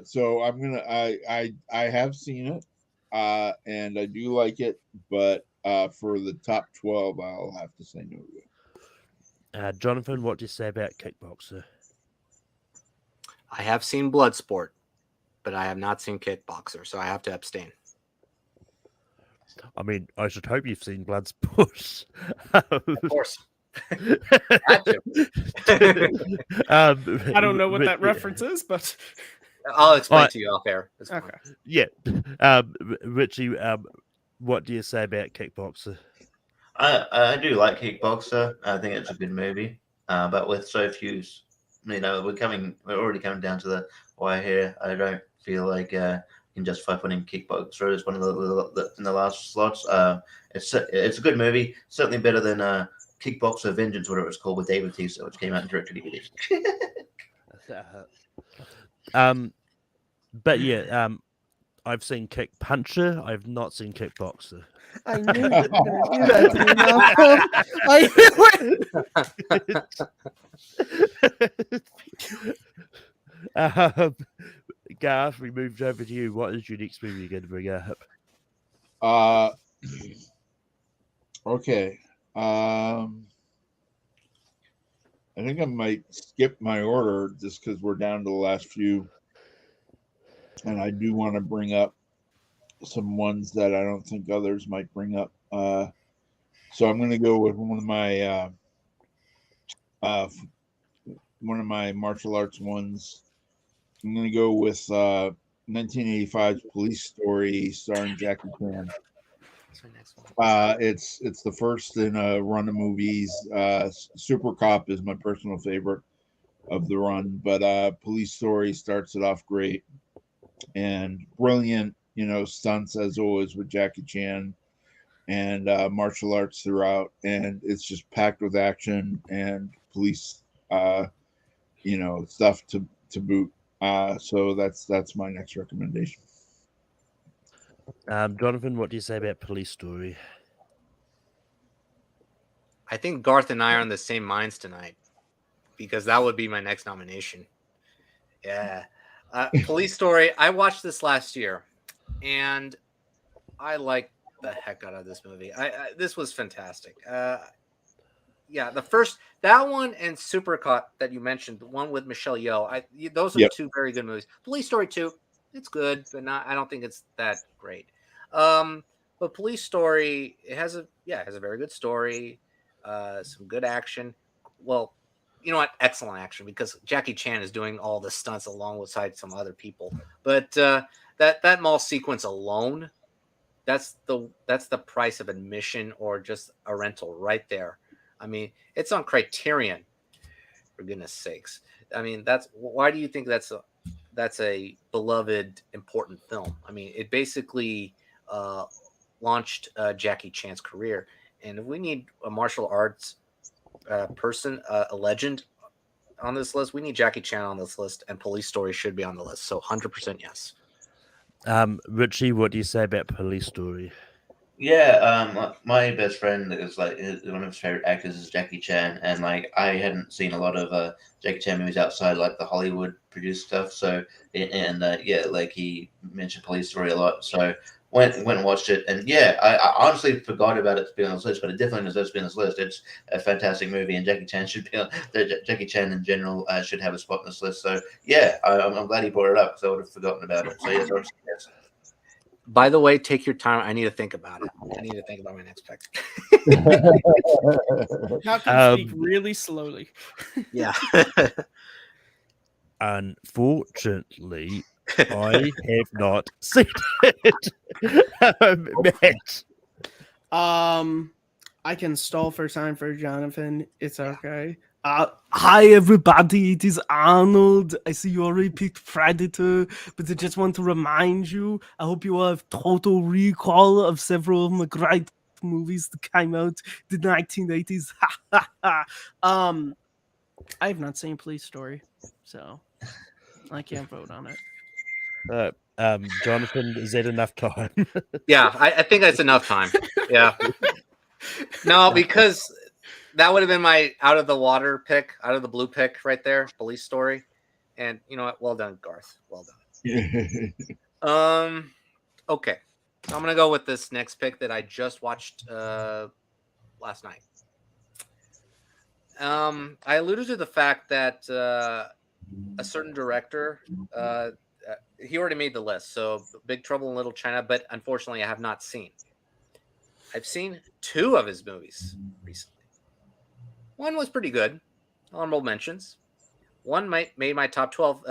So I'm gonna. I have seen it, and I do like it, but for the top 12, I'll have to say no to it. Jonathan, what do you say about Kickboxer? I have seen Bloodsport, but I have not seen Kickboxer, so I have to abstain. I mean, I should hope you've seen Bloodsport. Of course. I don't know what that reference is, but I'll explain to you off air. Okay. Yeah. Richie, what do you say about Kickboxer? I do like Kickboxer. I think it's a good movie. But with so few, we're already coming down to the wire here. I don't feel like you can justify putting Kickboxer as one of the in the last slots. It's a good movie. Certainly better than Kickboxer Vengeance, whatever it's called, with David Bautista, which came out in direct to DVD. But yeah, I've seen Kick Puncher. I've not seen Kickboxer. I knew you were going to do that to me. Garth, we moved over to you. What is your next movie you're going to bring up? Okay. I think I might skip my order just because we're down to the last few. And I do want to bring up some ones that I don't think others might bring up. So I'm going to go with one of my martial arts ones. I'm going to go with 1985's Police Story starring Jackie Chan. It's the first in a run of movies. Super Cop is my personal favorite of the run, but Police Story starts it off great and brilliant, stunts as always with Jackie Chan, and martial arts throughout, and it's just packed with action and police, stuff to boot. So that's my next recommendation. Jonathan, what do you say about Police Story? I think Garth and I are on the same minds tonight, because that would be my next nomination. Yeah. Police Story. I watched this last year, and I liked the heck out of this movie. This was fantastic. Yeah, that one and Super Cop that you mentioned, the one with Michelle Yeoh. Those are two very good movies. Police Story 2, it's good, but I don't think it's that great. But Police Story, it has a very good story, some good action. Well, you know what? Excellent action, because Jackie Chan is doing all the stunts alongside some other people. But that mall sequence alone, that's the price of admission or just a rental right there. I mean, it's on Criterion, for goodness sakes. I mean, why do you think that's a beloved, important film? I mean, it basically launched Jackie Chan's career. And if we need a martial arts person, a legend on this list, we need Jackie Chan on this list, and Police Story should be on the list. So 100% yes. Richie, what do you say about Police Story? Yeah, my best friend is one of his favorite actors is Jackie Chan, and I hadn't seen a lot of Jackie Chan movies outside the Hollywood produced stuff. So he mentioned Police Story a lot. So went and watched it, and yeah, I honestly forgot about it to be on this list, but it definitely deserves to be on this list. It's a fantastic movie, and Jackie Chan should be on. Jackie Chan in general should have a spot on this list. So yeah, I'm glad he brought it up because I would have forgotten about it. So yes, yes. By the way, take your time. I need to think about it. I need to think about my next pick. Malcolm, speak really slowly. Yeah. Unfortunately, I have not seen it. Matt. I can stall for time for Jonathan. It's okay. Hi everybody, it is Arnold. I see you already picked Predator, but I just want to remind you, I hope you have total recall of several of the great movies that came out in the 1980s. I have not seen Police Story, so I can't vote on it. Jonathan, is that enough time? Yeah, I think that's enough time. Yeah. No, because that would have been my out of the water pick, out of the blue pick right there, Police Story. And you know what? Well done, Garth. Well done. Okay. So I'm gonna go with this next pick that I just watched last night. I alluded to the fact that a certain director, he already made the list. So Big Trouble in Little China, but unfortunately I have not seen. I've seen 2 of his movies recently. One was pretty good, honorable mentions. One made my top 12,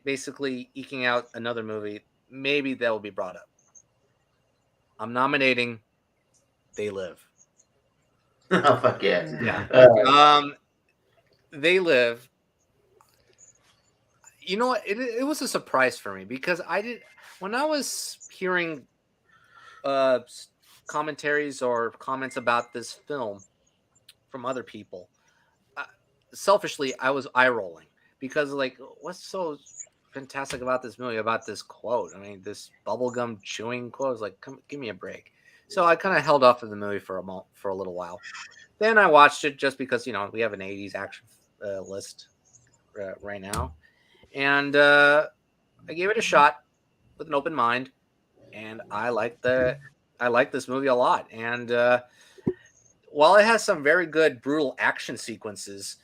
basically eking out another movie. Maybe that will be brought up. I'm nominating They Live. Oh fuck yeah! Yeah. They Live. You know what? It was a surprise for me because when I was hearing commentaries or comments about this film from other people, selfishly I was eye rolling because like, what's so fantastic about this movie, about this quote? I mean, this bubblegum chewing quote is like, come give me a break. So I kind of held off of the movie for a little while. Then I watched it just because, you know, we have an 80s action list right now. And I gave it a shot with an open mind, and I like this movie a lot. And while it has some very good brutal action sequences,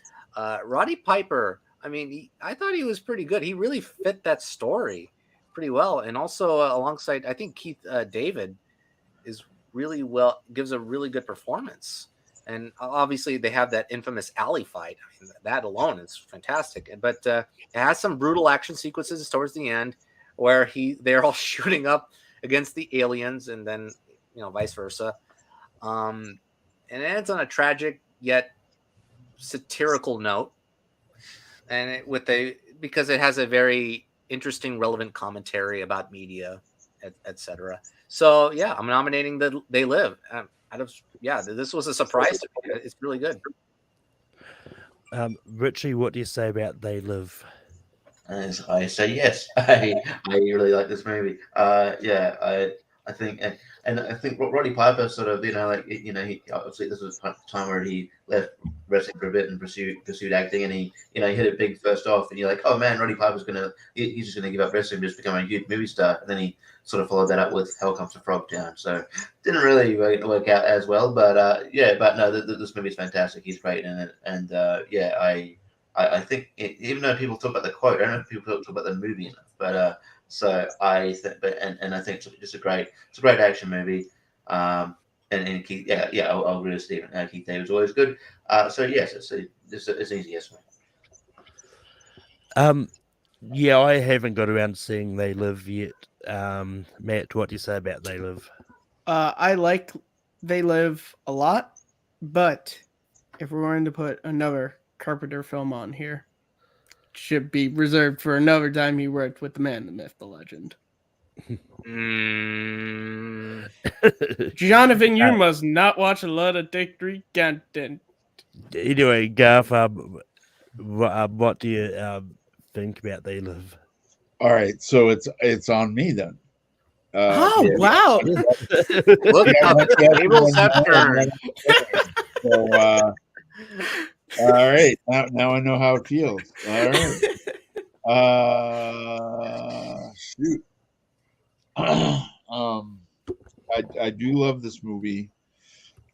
Roddy Piper, I mean, I thought he was pretty good. He really fit that story pretty well, and also alongside, I think Keith David is really gives a really good performance. And obviously, they have that infamous alley fight. I mean, that alone is fantastic. But it has some brutal action sequences towards the end where they're all shooting up against the aliens, and then vice versa. And it ends on a tragic yet satirical note, and because it has a very interesting, relevant commentary about media, etc. So yeah, I'm nominating They Live. This was a surprise to me. It's really good. Richie, what do you say about They Live? As I say yes, I really like this movie. I think, and I think Roddy Piper sort of, he obviously this was a time where he left wrestling for a bit and pursued acting, and he hit it big first off, and you're like, oh man, Roddy Piper's he's just gonna give up wrestling, just become a huge movie star, and then he sort of followed that up with Hell Comes to Frogtown, so didn't really work out as well, but no, this movie's fantastic. He's great in it, and I think even though people talk about the quote, I don't know if people talk about the movie enough, but so I think, and I think it's just a great action movie. And Keith, I'll agree with Stephen. Keith David's always good. So yes, it's easy, yes. I haven't got around to seeing They Live yet. Matt, what do you say about They Live? I like They Live a lot, but if we're going to put another Carpenter film on here, should be reserved for another time he worked with the man, the myth, the legend. Jonathan, you must not watch a lot of Dick Street content. Anyway, Garth, what do you think about They Live? All right, so it's on me then. Wow! Look how the tables have turned. So, all right, now I know how it feels. All right. Shoot. I do love this movie.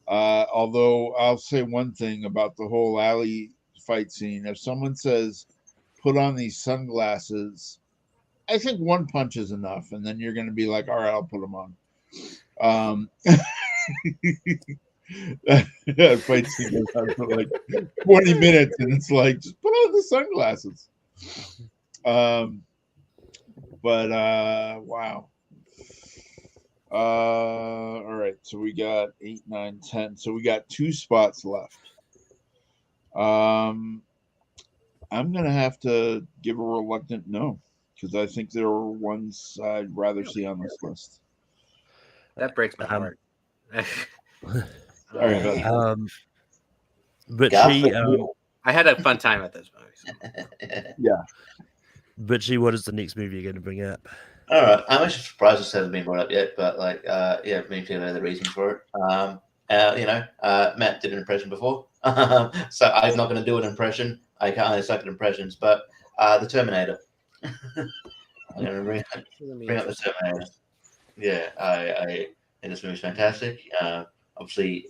Although I'll say one thing about the whole alley fight scene. If someone says, put on these sunglasses, I think one punch is enough. And then you're going to be like, all right, I'll put them on. That fight scene goes on for like 20 minutes. And it's like, just put on the sunglasses. But wow. All right, so we got 8, 9, 10. So we got 2 spots left. I'm gonna have to give a reluctant no, because I think there are ones I'd rather see on this list. That breaks my heart. Sorry about that. Richie, I had a fun time at those movies. Richie, what is the next movie you're going to bring up? All right, I'm actually surprised this hasn't been brought up yet, but like, yeah, me too. The reason for it. Matt did an impression before, so I'm not going to do an impression. I can't suck at impressions, but the Terminator. I'm going to bring up the Terminator. Yeah, I think this movie's fantastic. Obviously,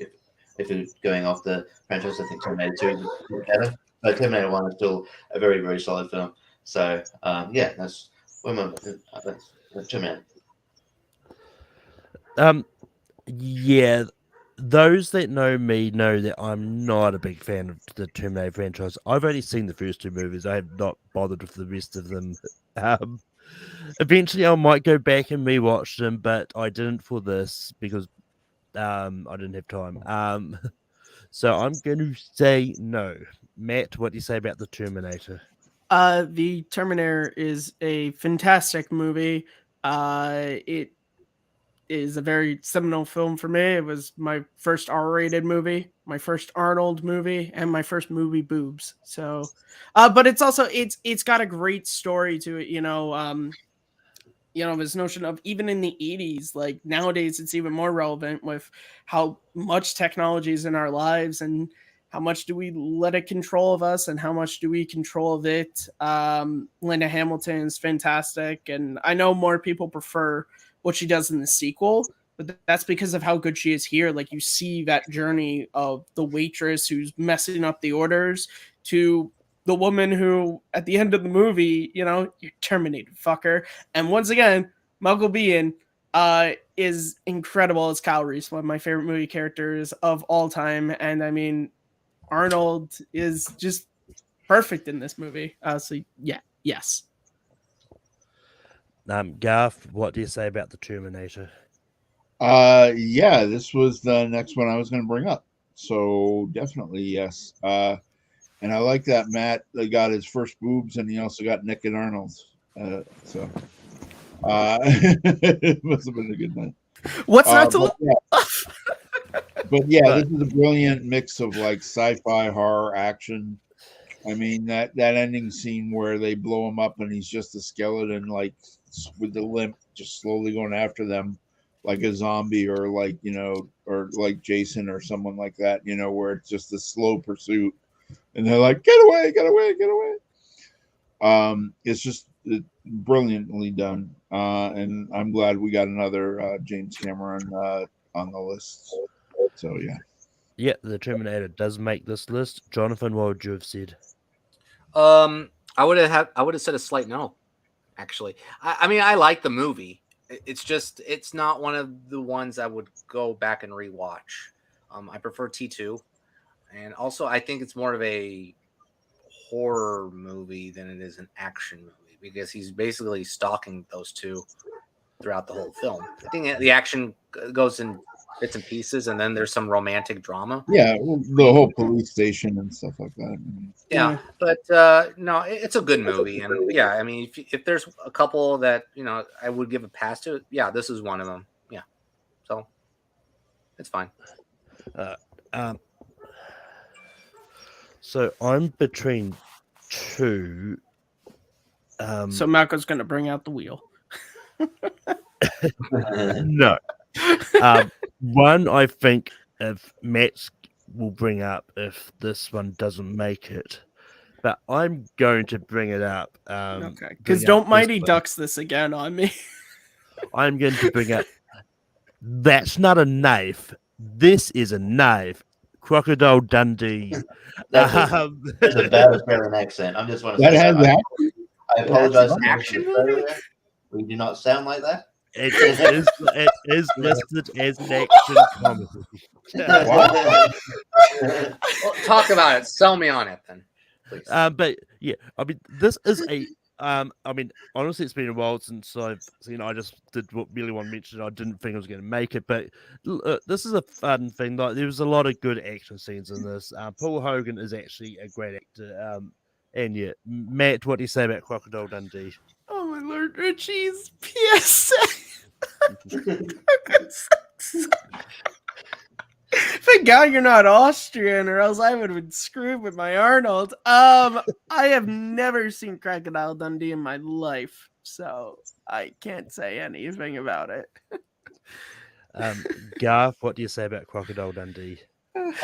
if you're going off the franchise, I think Terminator 2 is better, but Terminator 1 is still a very, very solid film. So, yeah, that's Terminator. Yeah, those that know me know that I'm not a big fan of the Terminator franchise. I've only seen the first 2 movies. I have not bothered with the rest of them. Eventually, I might go back and rewatch them, but I didn't for this because I didn't have time. So I'm going to say no. Matt, what do you say about the Terminator? The Terminator is a fantastic movie. It is a very seminal film for me. It was my first R-rated movie, my first Arnold movie, and my first movie boobs. So, but it's also it's got a great story to it. This notion of even in the 80s, like nowadays, it's even more relevant with how much technology is in our lives and how much do we let it control of us and how much do we control of it. Linda Hamilton is fantastic. And I know more people prefer what she does in the sequel, but that's because of how good she is here. Like you see that journey of the waitress who's messing up the orders to the woman who at the end of the movie, you're terminated, fucker. And once again, Michael Biehn is incredible as Kyle Reese, one of my favorite movie characters of all time. And I mean, Arnold is just perfect in this movie. So yeah, yes. Garth, what do you say about the Terminator? Yeah, this was the next one I was going to bring up. So definitely yes. And I like that Matt got his first boobs, and he also got Nick and Arnold's. So it must have been a good night. What's not to love? But yeah, this is a brilliant mix of like sci-fi, horror, action. I mean that ending scene where they blow him up and he's just a skeleton, like with the limp, just slowly going after them, like a zombie or like or like Jason or someone like that. Where it's just a slow pursuit, and they're like, "Get away, get away, get away!" It's just brilliantly done, and I'm glad we got another James Cameron on the list. So yeah, the Terminator does make this list. Jonathan, what would you have said? I would have said a slight no. Actually, I mean, I like the movie. It's not one of the ones I would go back and rewatch. I prefer T2, and also I think it's more of a horror movie than it is an action movie because he's basically stalking those two throughout the whole film. I think the action goes in bits and pieces, and then there's some romantic drama. Yeah, the whole police station and stuff like that. Yeah, but no, it's a good movie, and yeah, I mean, if there's a couple that I would give a pass to, yeah, this is one of them. Yeah, so it's fine. So I'm between 2. So Malcolm's going to bring out the wheel. No. One, I think if Matt's will bring up if this one doesn't make it, but I'm going to bring it up. Okay, because don't Mighty Ducks this again on me. I'm going to bring up That's not a knife. This is a knife. Crocodile Dundee. That's Um, a bad Australian accent. I just want to That say has that. that. I apologize an to action Australia. movie? We do not sound like that. it is listed as an action comedy. Well, talk about it. Sell me on it then, please. But yeah, I mean, this is a I mean, honestly, it's been a while since I've seen. I just did what really want to mention. I didn't think I was going to make it, but this is a fun thing. Like, there was a lot of good action scenes in this. Paul Hogan is actually a great actor. And yeah, Matt, what do you say about Crocodile Dundee? Oh my lord, Richie's PSA. Thank God you're not Austrian, or else I would have been screwed with my Arnold. I have never seen Crocodile Dundee in my life, so I can't say anything about it. Garth, what do you say about Crocodile Dundee?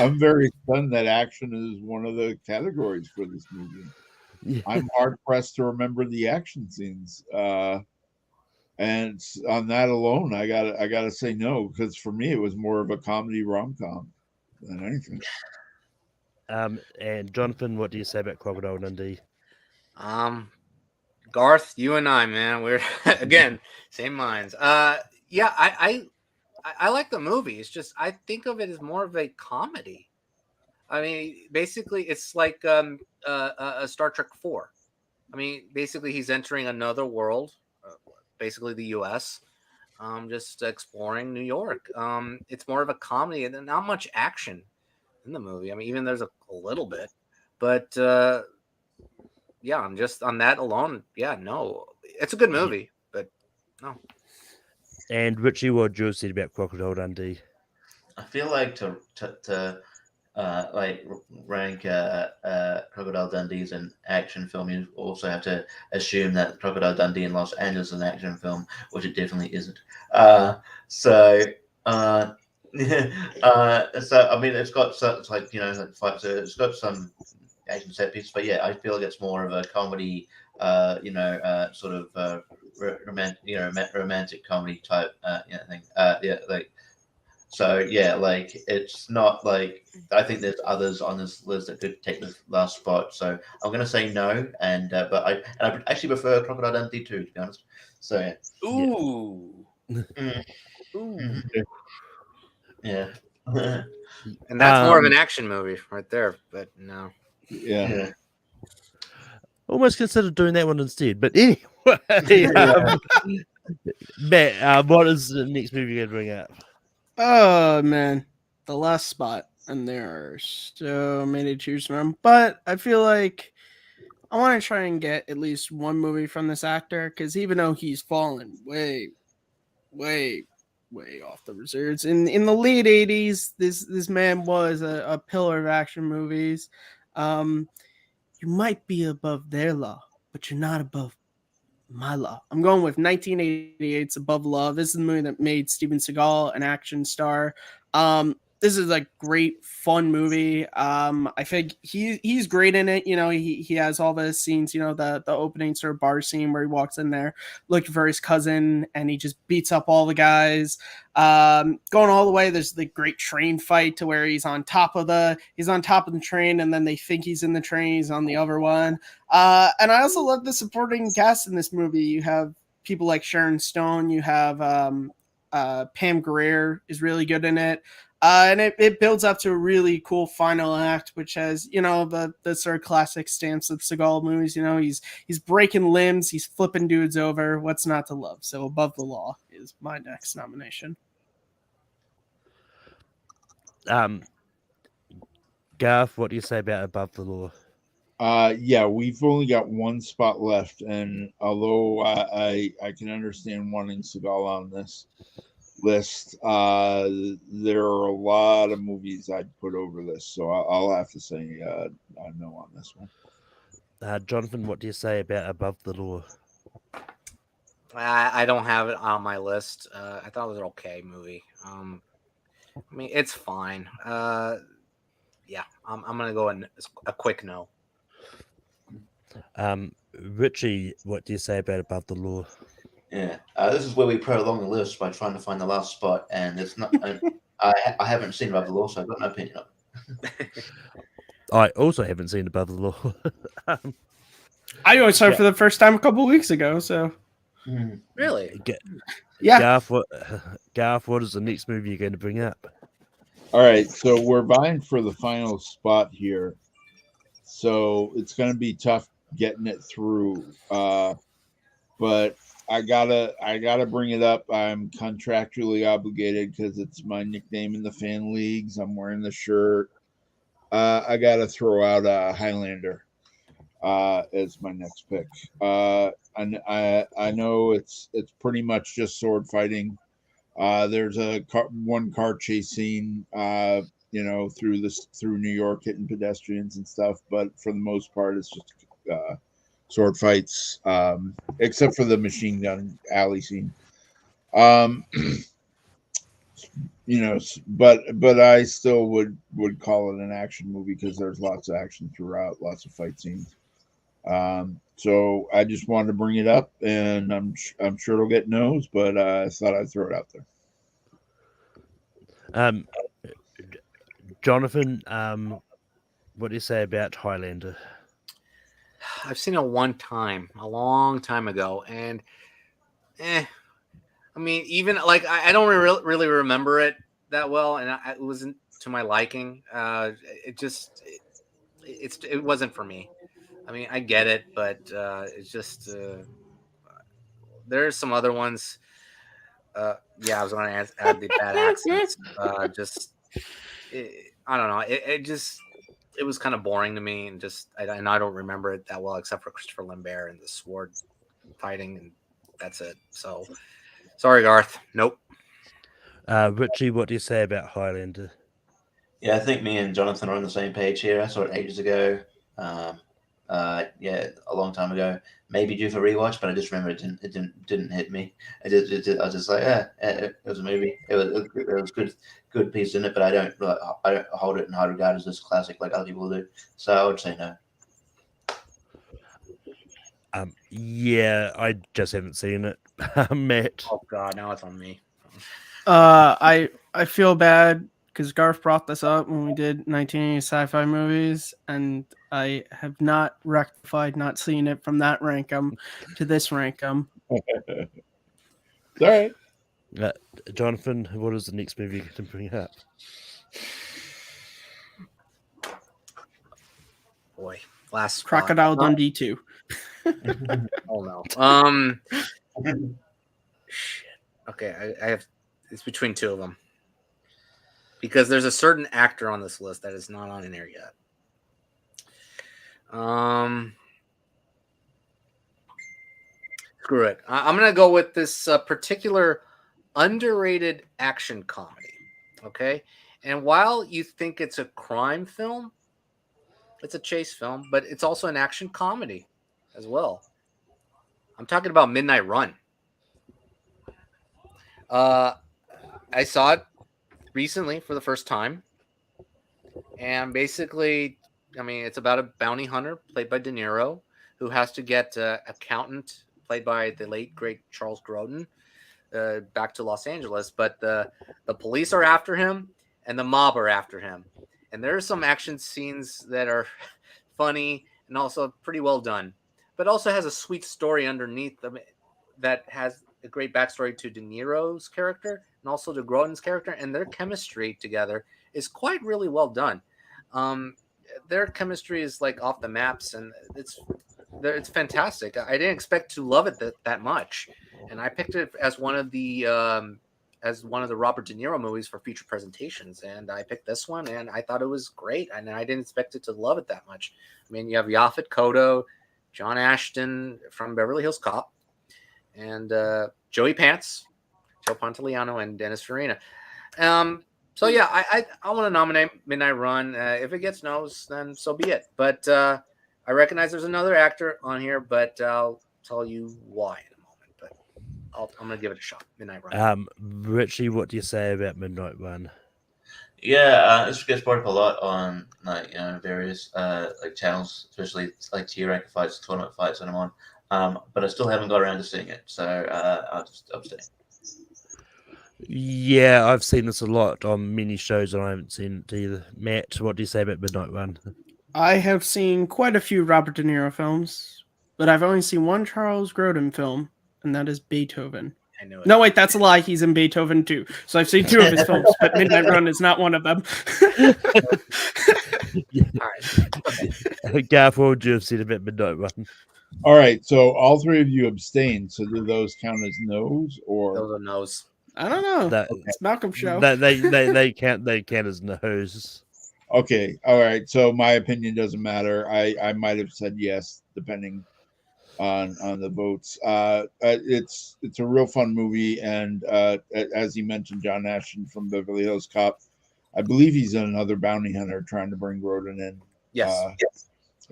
I'm very stunned that action is one of the categories for this movie. I'm hard pressed to remember the action scenes, and on that alone, I gotta say no, because for me it was more of a comedy rom com than anything. And Jonathan, what do you say about Crocodile Dundee? Garth, you and I, man, we're again same minds. Yeah, I like the movie. It's just I think of it as more of a comedy. I mean, basically, it's like a Star Trek 4. I mean, basically, he's entering another world, basically the U.S. Just exploring New York. It's more of a comedy and not much action in the movie. I mean, even there's a little bit, but yeah, I'm just on that alone. Yeah, no, it's a good movie, but no. And Richie, what do you say about Crocodile Dundee? I feel like to like rank Crocodile Dundee as an action film, you also have to assume that Crocodile Dundee in Los Angeles is an action film, which it definitely isn't. So I mean, it's got it's like like fights. It's got some action set pieces, but yeah, I feel like it's more of a comedy. Sort of romantic comedy type thing. Yeah, like. So yeah, like it's not like I think there's others on this list that could take the last spot. So I'm gonna say no, and but I actually prefer Crocodile Dundee too, to be honest. So yeah. Ooh. Mm. Ooh. Yeah. And that's more of an action movie right there, but no. Yeah. Almost considered doing that one instead, but anyway, Matt, what is the next movie you're going to bring up? Oh man, the last spot, and there are so many to choose from. But I feel like I want to try and get at least one movie from this actor, because even though he's fallen way off the reserves in the late 80s, this man was a pillar of action movies. You might be above their law, but you're not above my law. I'm going with 1988's Above Love. This is the movie that made Steven Seagal an action star. This is a great, fun movie. I think he's great in it. You know, he has all the scenes, you know, the opening sort of bar scene where he walks in there looking for his cousin and he just beats up all the guys. Going all the way, there's the great train fight to where he's on top of the train, and then they think he's in the train, he's on the other one. And I also love the supporting cast in this movie. You have people like Sharon Stone, you have Pam Grier is really good in it. And it builds up to a really cool final act, which has, you know, the sort of classic stamps of Seagal movies. You know, he's breaking limbs, he's flipping dudes over. What's not to love? So Above the Law is my next nomination. Garth, what do you say about Above the Law? Yeah, we've only got one spot left, and although I can understand wanting Seagal on this list, there are a lot of movies I'd put over this, so I'll have to say no on this one. Jonathan, what do you say about Above the Law? I don't have it on my list. I thought it was an okay movie. I mean, it's fine. Yeah, I'm gonna go in a quick no. Richie, what do you say about Above the Law? Yeah, this is where we prolong the list by trying to find the last spot, and it's not. I haven't seen Above the Law, so I've got no opinion on it. I also haven't seen Above the Law. I only saw Yeah. it for the first time a couple weeks ago. So Really? yeah, Garth, what is the next movie you're going to bring up? All right, so we're vying for the final spot here, so it's going to be tough getting it through. But I gotta bring it up. I'm contractually obligated because it's my nickname in the fan leagues. I'm wearing the shirt. I gotta throw out Highlander as my next pick. I know it's pretty much just sword fighting. There's one car chase scene, through New York, hitting pedestrians and stuff. But for the most part, it's just sword fights, except for the machine gun alley scene. But I still would call it an action movie because there's lots of action throughout, lots of fight scenes. So I just wanted to bring it up, and I'm sure it'll get no's, but I thought I'd throw it out there. Jonathan, what do you say about Highlander? I've seen it one time, a long time ago, and I mean, even like I don't really remember it that well, and it wasn't to my liking. It wasn't for me. I mean, I get it, but it's just there's some other ones. Yeah, I was going to add the bad accents. I don't know. It was kind of boring to me, and I don't remember it that well, except for Christopher Lambert and the sword fighting, and that's it. So, sorry, Garth. Nope. Richie, what do you say about Highlander? Yeah, I think me and Jonathan are on the same page here. I saw it ages ago. Yeah, a long time ago. Maybe due for rewatch, but I just remember it didn't hit me. I was just like, it was a movie. It was good piece in it, but I don't hold it in high regard as this classic like other people do. So I would say no. Yeah, I just haven't seen it. Matt. Oh God, now it's on me. I feel bad because Garth brought this up when we did 1980 sci-fi movies, and I have not rectified not seeing it from that rankum to this rankum. All right. Jonathan, what is the next movie you can bring up? Boy, last spot. Crocodile Dundee 2. Oh no. Shit. Okay, I have. It's between two of them because there's a certain actor on this list that is not on in there yet. Screw it. I'm gonna go with this particular underrated action comedy. Okay, and while you think it's a crime film, it's a chase film, but it's also an action comedy as well. I'm talking about Midnight Run. I saw it recently for the first time, and basically, I mean, it's about a bounty hunter played by De Niro who has to get accountant played by the late great Charles Grodin back to Los Angeles, but the police are after him and the mob are after him, and there are some action scenes that are funny and also pretty well done, but also has a sweet story underneath them that has a great backstory to De Niro's character and also to Grodin's character, and their chemistry together is quite really well done. Their chemistry is like off the maps, and it's fantastic. I didn't expect to love it that much, and I picked it as one of the Robert De Niro movies for future presentations, and I picked this one, and I thought it was great, and I didn't expect it to love it that much. I mean, you have Yaphet Kotto, John Ashton from Beverly Hills Cop, and Joey Pants, Joe Pantoliano, and Dennis Farina. So yeah, I want to nominate Midnight Run. If it gets no's, then so be it. But I recognize there's another actor on here, but I'll tell you why in a moment. But I'm gonna give it a shot. Midnight Run. Richie, what do you say about Midnight Run? Yeah, this gets brought up a lot on various like channels, especially like tier rank fights, tournament fights, and I'm on. but I still haven't got around to seeing it, so I'll just abstain. Yeah, I've seen this a lot on mini shows, and I haven't seen it either. Matt, what do you say about Midnight Run? I have seen quite a few Robert De Niro films, but I've only seen one Charles Grodin film, and that is Beethoven. I know it. No, wait, that's a lie. He's in Beethoven too. So I've seen 2 of his films, but Midnight Run is not one of them. All right. Garth, what would you have seen about Midnight Run? All right, so all 3 of you abstained. So do those count as no's or? Those are no's. I don't know. That, It's Malcolm's show. they count as no's. Okay, all right. So my opinion doesn't matter. I might have said yes, depending on the votes. It's a real fun movie, and as you mentioned, John Ashton from Beverly Hills Cop. I believe he's another bounty hunter trying to bring Grodin in. Yes.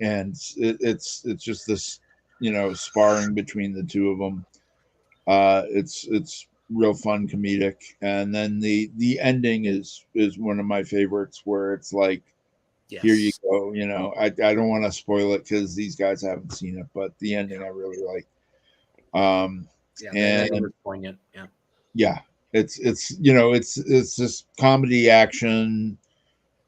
And it's just this, sparring between the two of them. It's real fun, comedic, and then the ending is one of my favorites, where it's like, Yes. here you go. I don't want to spoil it because these guys haven't seen it, but the ending I really like. Yeah, and that was poignant. Yeah. yeah, it's this comedy action.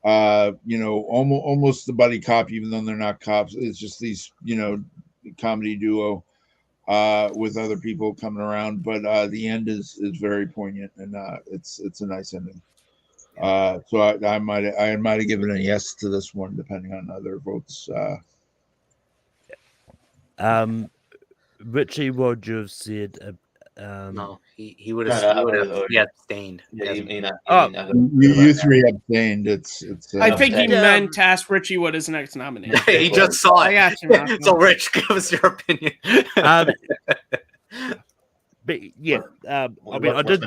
Almost the buddy cop, even though they're not cops. It's just these, comedy duo with other people coming around. But the end is very poignant, and it's a nice ending. So I might have given a yes to this one, depending on other votes. Richie, what would you have said? No, he would No, have. no, He abstained. Yeah, You 3 abstained. It's. I think he Yeah. meant to ask Richie what his next nomination. He just saw I it. got you, Malcolm. So, Rich, give us your opinion. But yeah, I mean, I did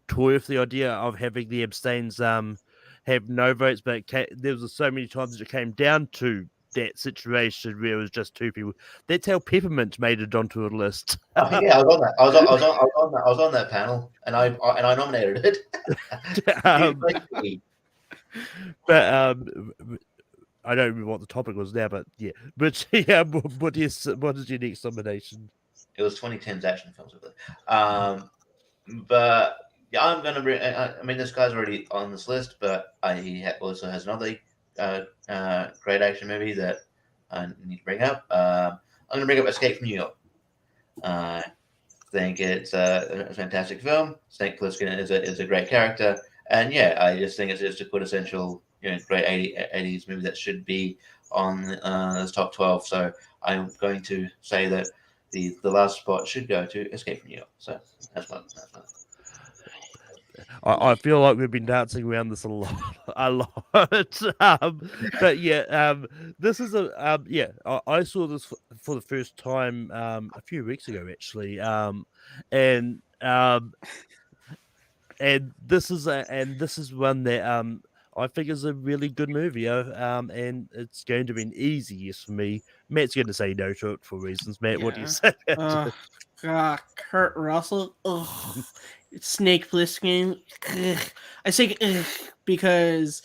toy with the idea of having the abstains have no votes, but there was so many times it came down to that situation where it was just 2 people. That's how Peppermint made it onto a list. Yeah, I was on that. I was on that panel, and I nominated it. But I don't remember what the topic was now, but yeah. But yeah, what is your next nomination? It was 2010's action films with it. But yeah, I'm gonna bring. I mean, this guy's already on this list, but he also has another great action movie that I need to bring up. I'm gonna bring up Escape from New York. I think it's a fantastic film. Snake Plissken is a great character, and yeah, I just think it's just a quintessential, great 80s movie that should be on this top 12. So I'm going to say that the last spot should go to Escape from New York. So that's one. I feel like we've been dancing around this a lot. But yeah, this is I saw this for the first time a few weeks ago, actually, and this is one that I think is a really good movie, and it's going to be an easy yes for me. Matt's going to say no to it for reasons. Matt, what do you say? Kurt Russell. Snake Plissken. I say because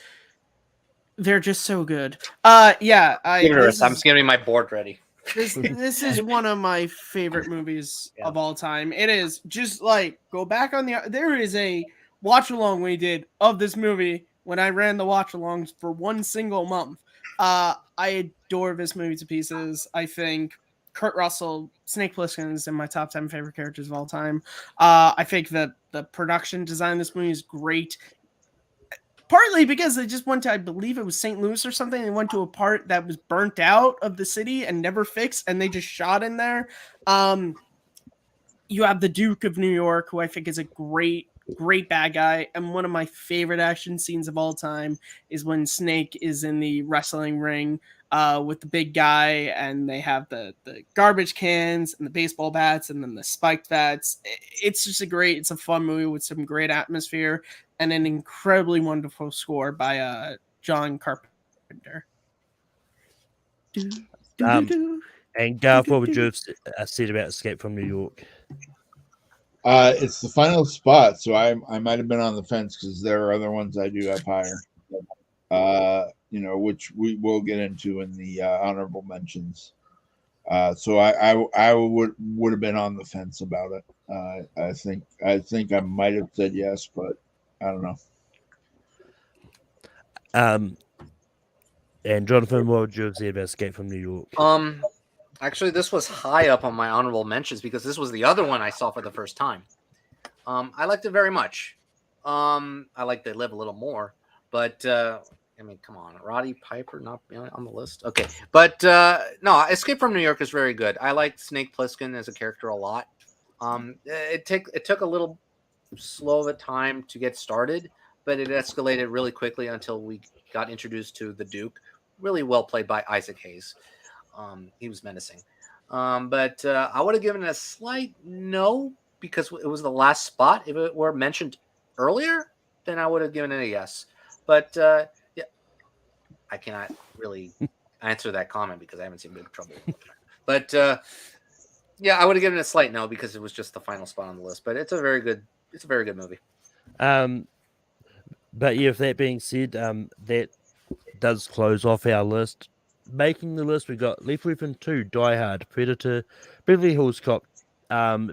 they're just so good. I'm just getting my board ready. This is one of my favorite movies of all time. It is just like go back on there is a watch along we did of this movie when I ran the watch alongs for one single month. I adore this movie to pieces. I think Kurt Russell, Snake Plissken is in my top 10 favorite characters of all time. I think that the production design of this movie is great. Partly because they just went to, I believe it was St. Louis or something. They went to a part that was burnt out of the city and never fixed, and they just shot in there. You have the Duke of New York, who I think is a great bad guy. And one of my favorite action scenes of all time is when Snake is in the wrestling ring with the big guy, and they have the garbage cans and the baseball bats and then the spiked bats. It's just it's a fun movie with some great atmosphere and an incredibly wonderful score by John Carpenter. And Garth, what would you have said about Escape from New York? It's the final spot, so I might have been on the fence because there are other ones I do have higher. Which we will get into in the honorable mentions. So I would have been on the fence about it. I think I might have said yes, but I don't know. And Jonathan, what would you have said about Escape from New York? Actually, this was high up on my honorable mentions because this was the other one I saw for the first time. I liked it very much. I like They Live a little more, but I mean, come on, Roddy Piper not on the list. Okay, but no, Escape from New York is very good. I like Snake Plissken as a character a lot. It took a little slow of a time to get started, but it escalated really quickly until we got introduced to the Duke. Really well played by Isaac Hayes. He was menacing. But I would have given it a slight no because it was the last spot. If it were mentioned earlier, then I would have given it a yes. But yeah, I cannot really answer that comment because I haven't seen Big Trouble. But yeah, I would have given it a slight no because it was just the final spot on the list. But it's a very good movie. But yeah, with that being said, that does close off our list. Making the list, we got Lethal Weapon 2, Die Hard, Predator, Beverly Hills Cop,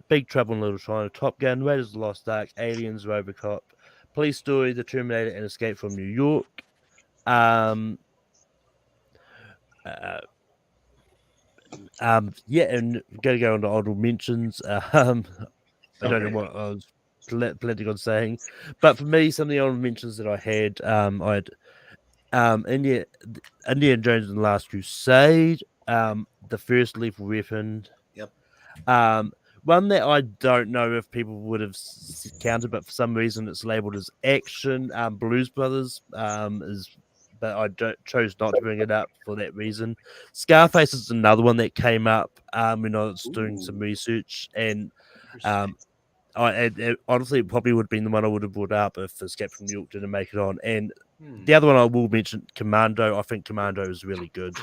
Big Trouble in Little China, Top Gun, Raiders of the Lost Ark, Aliens, RoboCop, Police Story, The Terminator, and Escape from New York. Yeah, and we're going to go on to honorable mentions. I don't know what I was planning on saying, but for me, some of the honorable mentions that I had, Indiana Jones and the Last Crusade, the first Lethal Weapon. Yep. One that I don't know if people would have counted, but for some reason it's labeled as action. Blues Brothers but I chose not to bring it up for that reason. Scarface is another one that came up when I was doing some research, and honestly, it probably would have been the one I would have brought up if Escape from New York didn't make it on. And the other one I will mention, Commando. I think Commando is really good.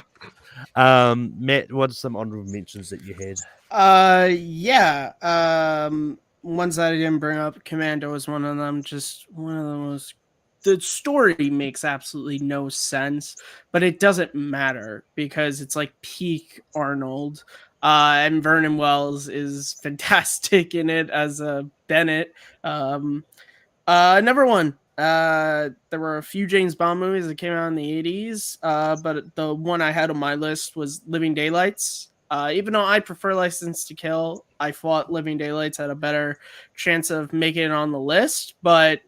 Matt, what are some honorable mentions that you had? Ones that I didn't bring up, Commando is one of them. Just one of the most. The story makes absolutely no sense, but it doesn't matter because it's like peak Arnold. And Vernon Wells is fantastic in it as Bennett. Number one, there were a few James Bond movies that came out in the 80s, but the one I had on my list was Living Daylights. Even though I prefer License to Kill, I thought Living Daylights had a better chance of making it on the list, but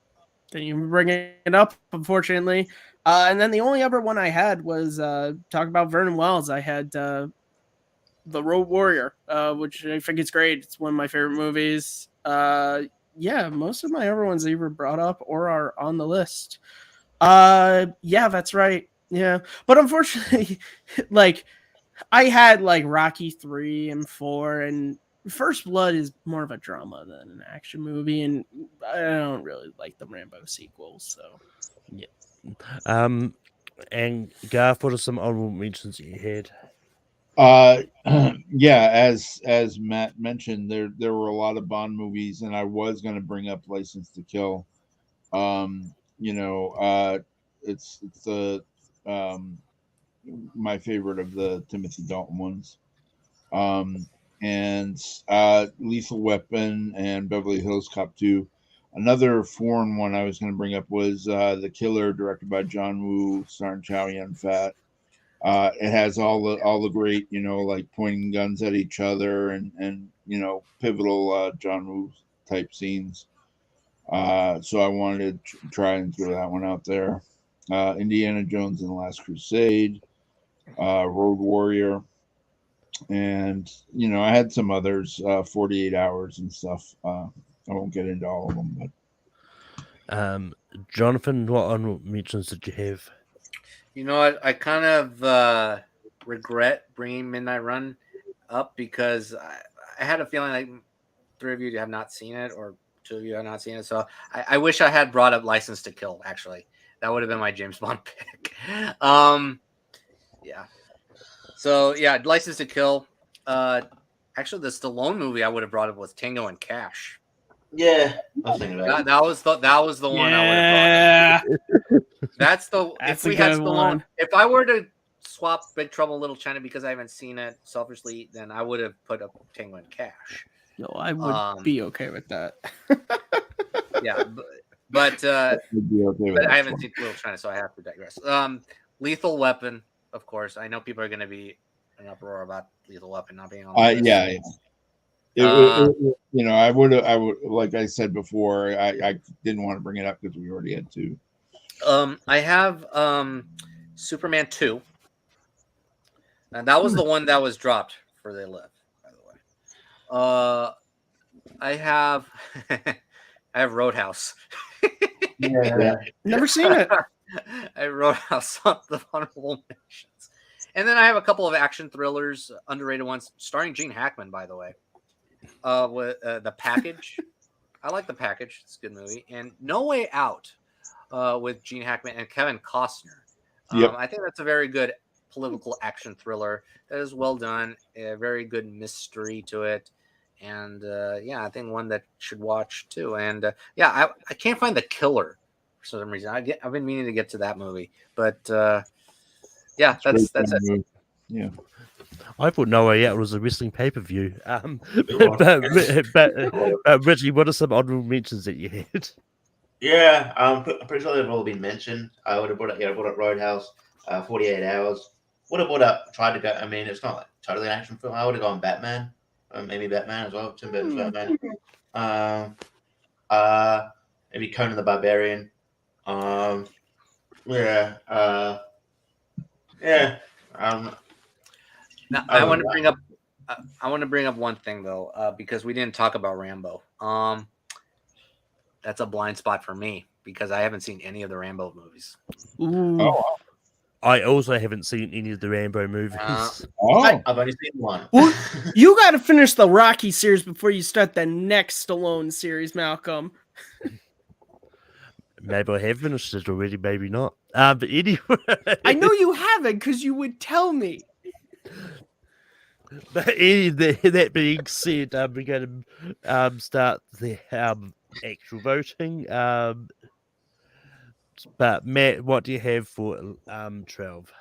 then you bring it up, unfortunately. And then the only other one I had was talk about Vernon Wells. I had The Road Warrior, which I think is great. It's one of my favorite movies. Yeah, most of my other ones either brought up or are on the list. Yeah, that's right. Yeah, but unfortunately, like I had like Rocky 3 and 4, and First Blood is more of a drama than an action movie, and I don't really like the Rambo sequels. So yeah. And Garth, what are some honorable mentions that you had? Yeah, as Matt mentioned, there were a lot of Bond movies, and I was going to bring up License to Kill. It's the my favorite of the Timothy Dalton ones. And Lethal Weapon and Beverly Hills Cop 2. Another foreign one I was going to bring up was The Killer, directed by John Woo, starring Chow Yun-fat. It has all the great, like pointing guns at each other and pivotal John Woo type scenes. So I wanted to try and throw that one out there. Indiana Jones and the Last Crusade, Road Warrior, and I had some others, 48 Hours and stuff. I won't get into all of them, but Jonathan, what honorable mentions did you have? You know what? I kind of regret bringing Midnight Run up because I had a feeling like 3 of you have not seen it, or 2 of you have not seen it. So I wish I had brought up License to Kill. Actually, that would have been my James Bond pick. Yeah. So yeah, License to Kill. Actually, the Stallone movie I would have brought up was Tango and Cash. Yeah, I was thinking about that was the one I would have brought up. That's if we had Stallone. If I were to swap Big Trouble in Little China because I haven't seen it selfishly, then I would have put up Tango and Cash. No, I would be okay with that. Yeah, but I'd be okay with but that I haven't one. seen Little China, so I have to digress. Lethal Weapon, of course. I know people are going to be in an uproar about Lethal Weapon not being on the list. Yeah. I would, like I said before, I didn't want to bring it up because we already had two. I have Superman 2. And that was the one that was dropped for They Live, by the way. I have I have Roadhouse. Yeah. Never seen it. I have Roadhouse on the honorable mentions. And then I have a couple of action thrillers, underrated ones, starring Gene Hackman, by the way. With The Package. I like The Package. It's a good movie. And No Way Out with Gene Hackman and Kevin Costner. Yep. I think that's a very good political action thriller that is well done. A very good mystery to it. And I think one that should watch too. And I can't find The Killer for some reason. I've been meaning to get to that movie. But that's it. Yeah. I thought No Way Out was a wrestling pay-per-view. But Richie, what are some honorable mentions that you had? Yeah, I'm pretty sure they've all been mentioned. I would have brought up Roadhouse, 48 Hours. Would have tried to go. I mean, it's not like totally an action film. I would have gone Batman, maybe Batman as well. Tim Burton's Batman. Maybe Conan the Barbarian. Now, I want to bring up one thing though, because we didn't talk about Rambo. That's a blind spot for me because I haven't seen any of the Rambo movies. Ooh. Oh, I also haven't seen any of the Rambo movies. I've only seen one. Well, you got to finish the Rocky series before you start the next Stallone series, Malcolm. Maybe I have finished it already, maybe not. But anyway, I know you haven't because you would tell me. But that being said, we're going to start the actual voting. But Matt, what do you have for 12?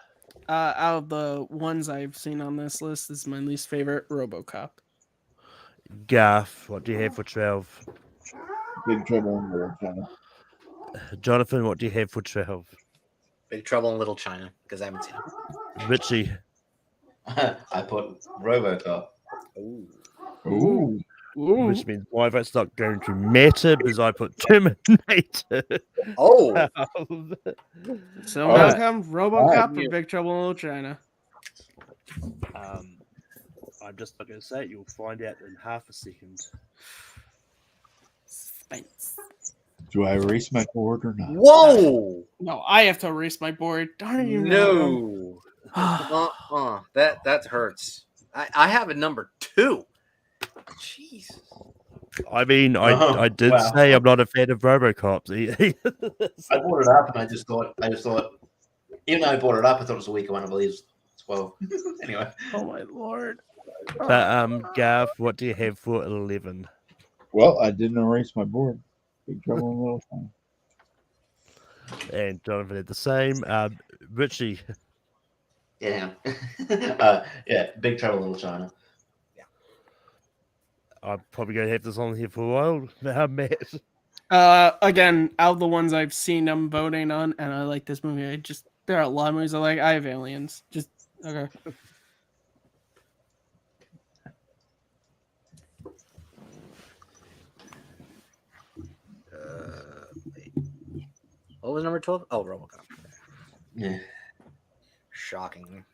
Out of the ones I've seen on this list, this is my least favorite, RoboCop. Garth, what do you have for 12? Big Trouble in Little China. Jonathan, what do you have for 12? Big Trouble in Little China because I haven't seen it. Richie. I put RoboCop. Ooh. Which means my vote's not going to matter because I put Terminator. Oh, So All right. Malcolm, RoboCop or Big Trouble in Little China? I'm just not going to say it. You'll find out in half a second. Suspense. Do I erase my board or not? whoa! No, I have to erase my board. Darn you, Malcolm. No, that hurts. I have a number 2. Jesus. I mean, I did wow. say I'm not a fan of RoboCop. I brought it up and I just thought, even though I brought it up, I thought it was a weaker one, I believe, as well. Anyway. Oh my lord. But Garth, what do you have for 11? Well, I didn't erase my board. Big Trouble in Little China. And Jonathan had the same. Richie. Yeah. Big Trouble in Little China. I'm probably going to have this on here for a while. Matt. Again, out of the ones I've seen, I'm voting on, and I like this movie. There are a lot of movies I like. I have Aliens. Just okay. What was number 12? Oh, RoboCop. Yeah. Shocking.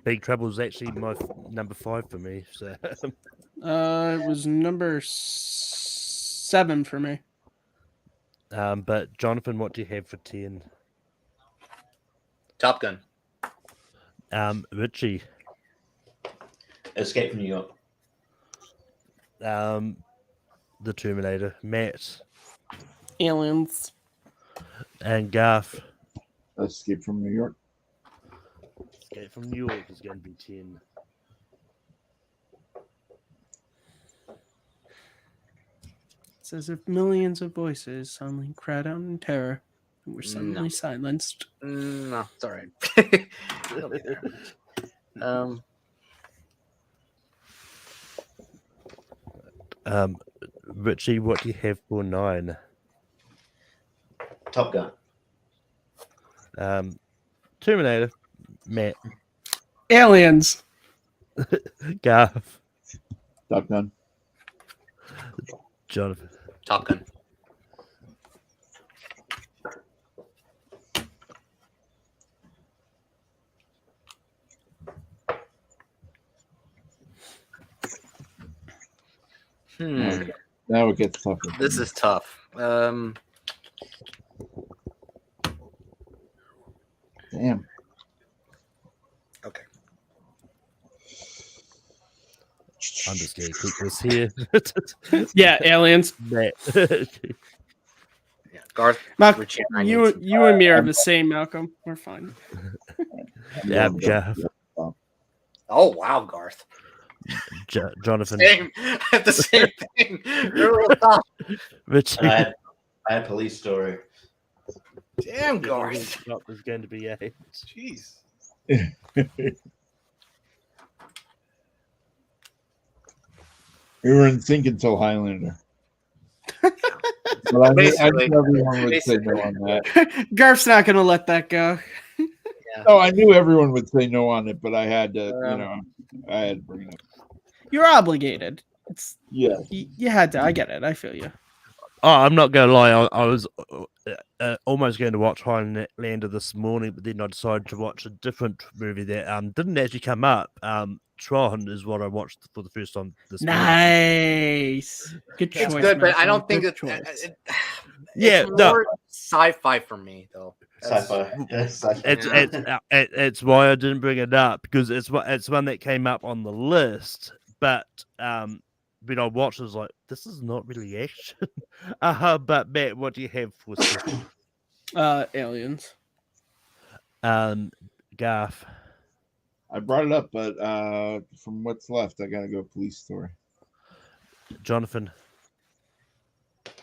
Big Trouble is actually my number 5 for me. So It was number 7 for me. but Jonathan, what do you have for 10? Top Gun. Richie. Escape from New York. The Terminator. Matt. Aliens. And Garth. Escape from New York. Escape from New York is going to be 10. It's as if millions of voices suddenly cried out in terror and were suddenly silenced. No, it's all right. It'll be there. Richie, what do you have for 9? Top Gun. Terminator, Matt, Aliens. Garth, Top Gun. Jonathan. Top Gun. Now it gets tougher. This is tough. Damn. Okay. I'm just going to keep this here. Yeah, aliens. Matt. Yeah, Garth. Malcolm, Richie, and I you need some- and me are the same, Malcolm. We're fine. Garth. Oh wow, Garth. Jonathan. Same. The same thing. You're a little tough. Richie. I had Police Story. Damn, Garth. There's going to be 8. Jeez. We were in sync until Highlander. But I knew Basically. everyone would say no on that. Garf's not going to let that go. No, I knew everyone would say no on it, but I had to, I had to bring it up. You're obligated. It's Yeah. you had to. I get it. I feel you. Oh, I'm not going to lie. I was almost going to watch Highlander this morning, but then I decided to watch a different movie that didn't actually come up. Tron is what I watched for the first time this morning. Nice. Good choice. It's good, but I Malcolm. don't think Good it's Yeah, no. more sci-fi for me though. Sci-fi. Yeah, sci-fi. It's why I didn't bring it up, because it's one that came up on the list, but when I watched it, I was like, this is not really action. But Matt, what do you have for second? Aliens. Garth. I brought it up, but from what's left, I gotta go Police Story. Jonathan.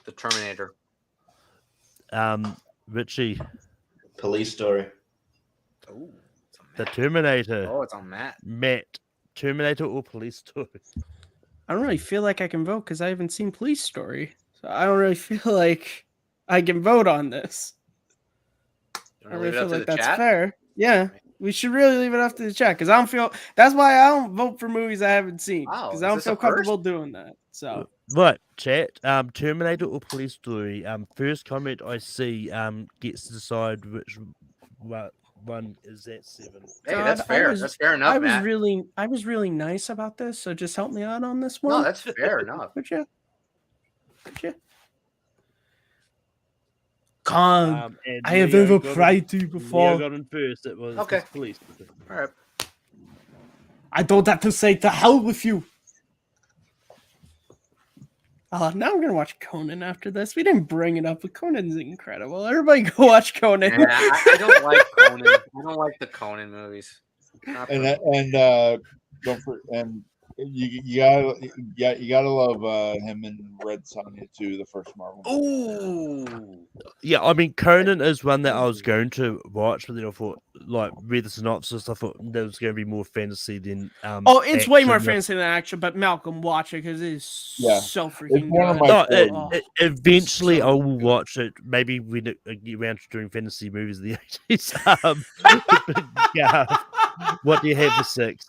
The Terminator. Richie. Police Story. Oh, The Terminator. Oh, it's on Matt. Matt. Terminator or Police Story? I don't really feel like I can vote because I haven't seen Police Story. So I don't really feel like I can vote on this. You I wanna really leave it feel up to like the that's chat? fair. Yeah. We should really leave it up to the chat because I don't feel. That's why I don't vote for movies I haven't seen Wow, because is I don't this feel a first? comfortable doing that. So Right, chat. Terminator or Police Story? First comment I see gets to decide which one is that 7. Hey, God, that's fair. That's fair enough, I was Matt. really nice about this. So just help me out on this one. No, that's fair enough. Would you? Would you? Con. And I have Leo ever got cried to you Leo before. got in first. It was Okay. Police. All right. I don't have to say to hell with you. Now I'm gonna watch Conan after this. We didn't bring it up, but Conan's incredible. Everybody go watch Conan. Yeah, I don't like Conan. I don't like the Conan movies. Not for me. Don't for, and you gotta love him and Red Sonja too. The first Marvel. Ooh. Yeah, I mean, Conan is one that I was going to watch, but then I thought, like, read the synopsis, I thought there was going to be more fantasy than. Oh, it's way more action. fancy than action, but Malcolm, watch it because it is so freaking It's one of good. my No, eventually so I will good. watch it. Maybe when it get around to doing fantasy movies in the 80s. Yeah. What do you have for 6th,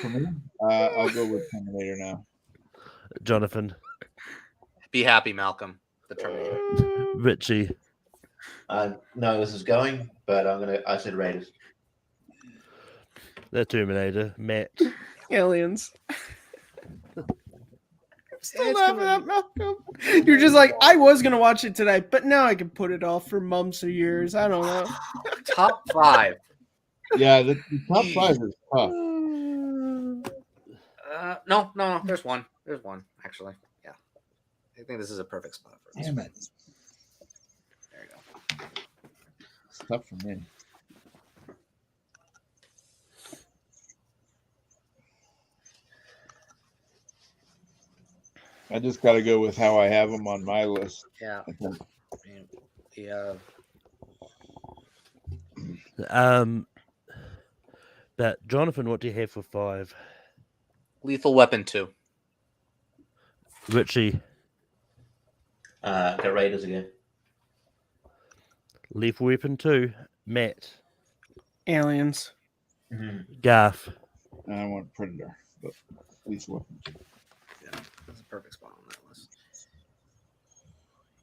For me, I'll go with Terminator now. Jonathan? Be happy, Malcolm. The Terminator. Richie? No, this is going, but I said Raiders. The Terminator. Matt? Aliens. Still It's laughing gonna at Malcolm. You're just like, I was gonna watch it tonight, but now I can put it off for months or years. I don't know. Top 5. Yeah, the top 5 is tough. No. There's one. There's one actually. Yeah. I think this is a perfect spot for this. Damn it, There you go. it's tough for me. I just got to go with how I have them on my list. Yeah. I think. Yeah. But Jonathan, what do you have for 5? Lethal Weapon 2. Richie, Go Raiders again. Lethal Weapon 2. Matt, Aliens. Garth. I want Predator, but Lethal Weapon. Yeah, that's a perfect spot on that list.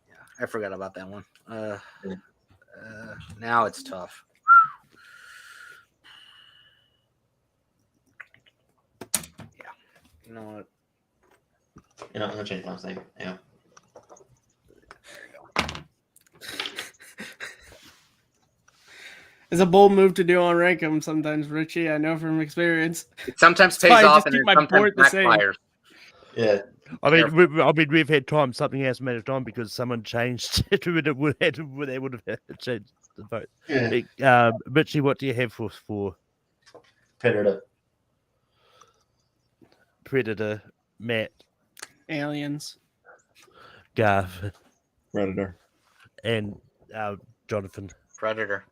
Yeah, I forgot about that one. Now it's tough. Yeah, you know what? You know, I'm gonna change my thing. Yeah. It's a bold move to do on Rankum sometimes, Richie. I know from experience. It sometimes pays why I off just and keep it my sometimes board the same. backfires. Yeah. I mean, we've had time. Something has made a time because someone changed it. They would have changed the vote. Yeah. Richie, what do you have for Predator. Predator? Matt, Aliens. Garth, Predator. and Jonathan. Predator.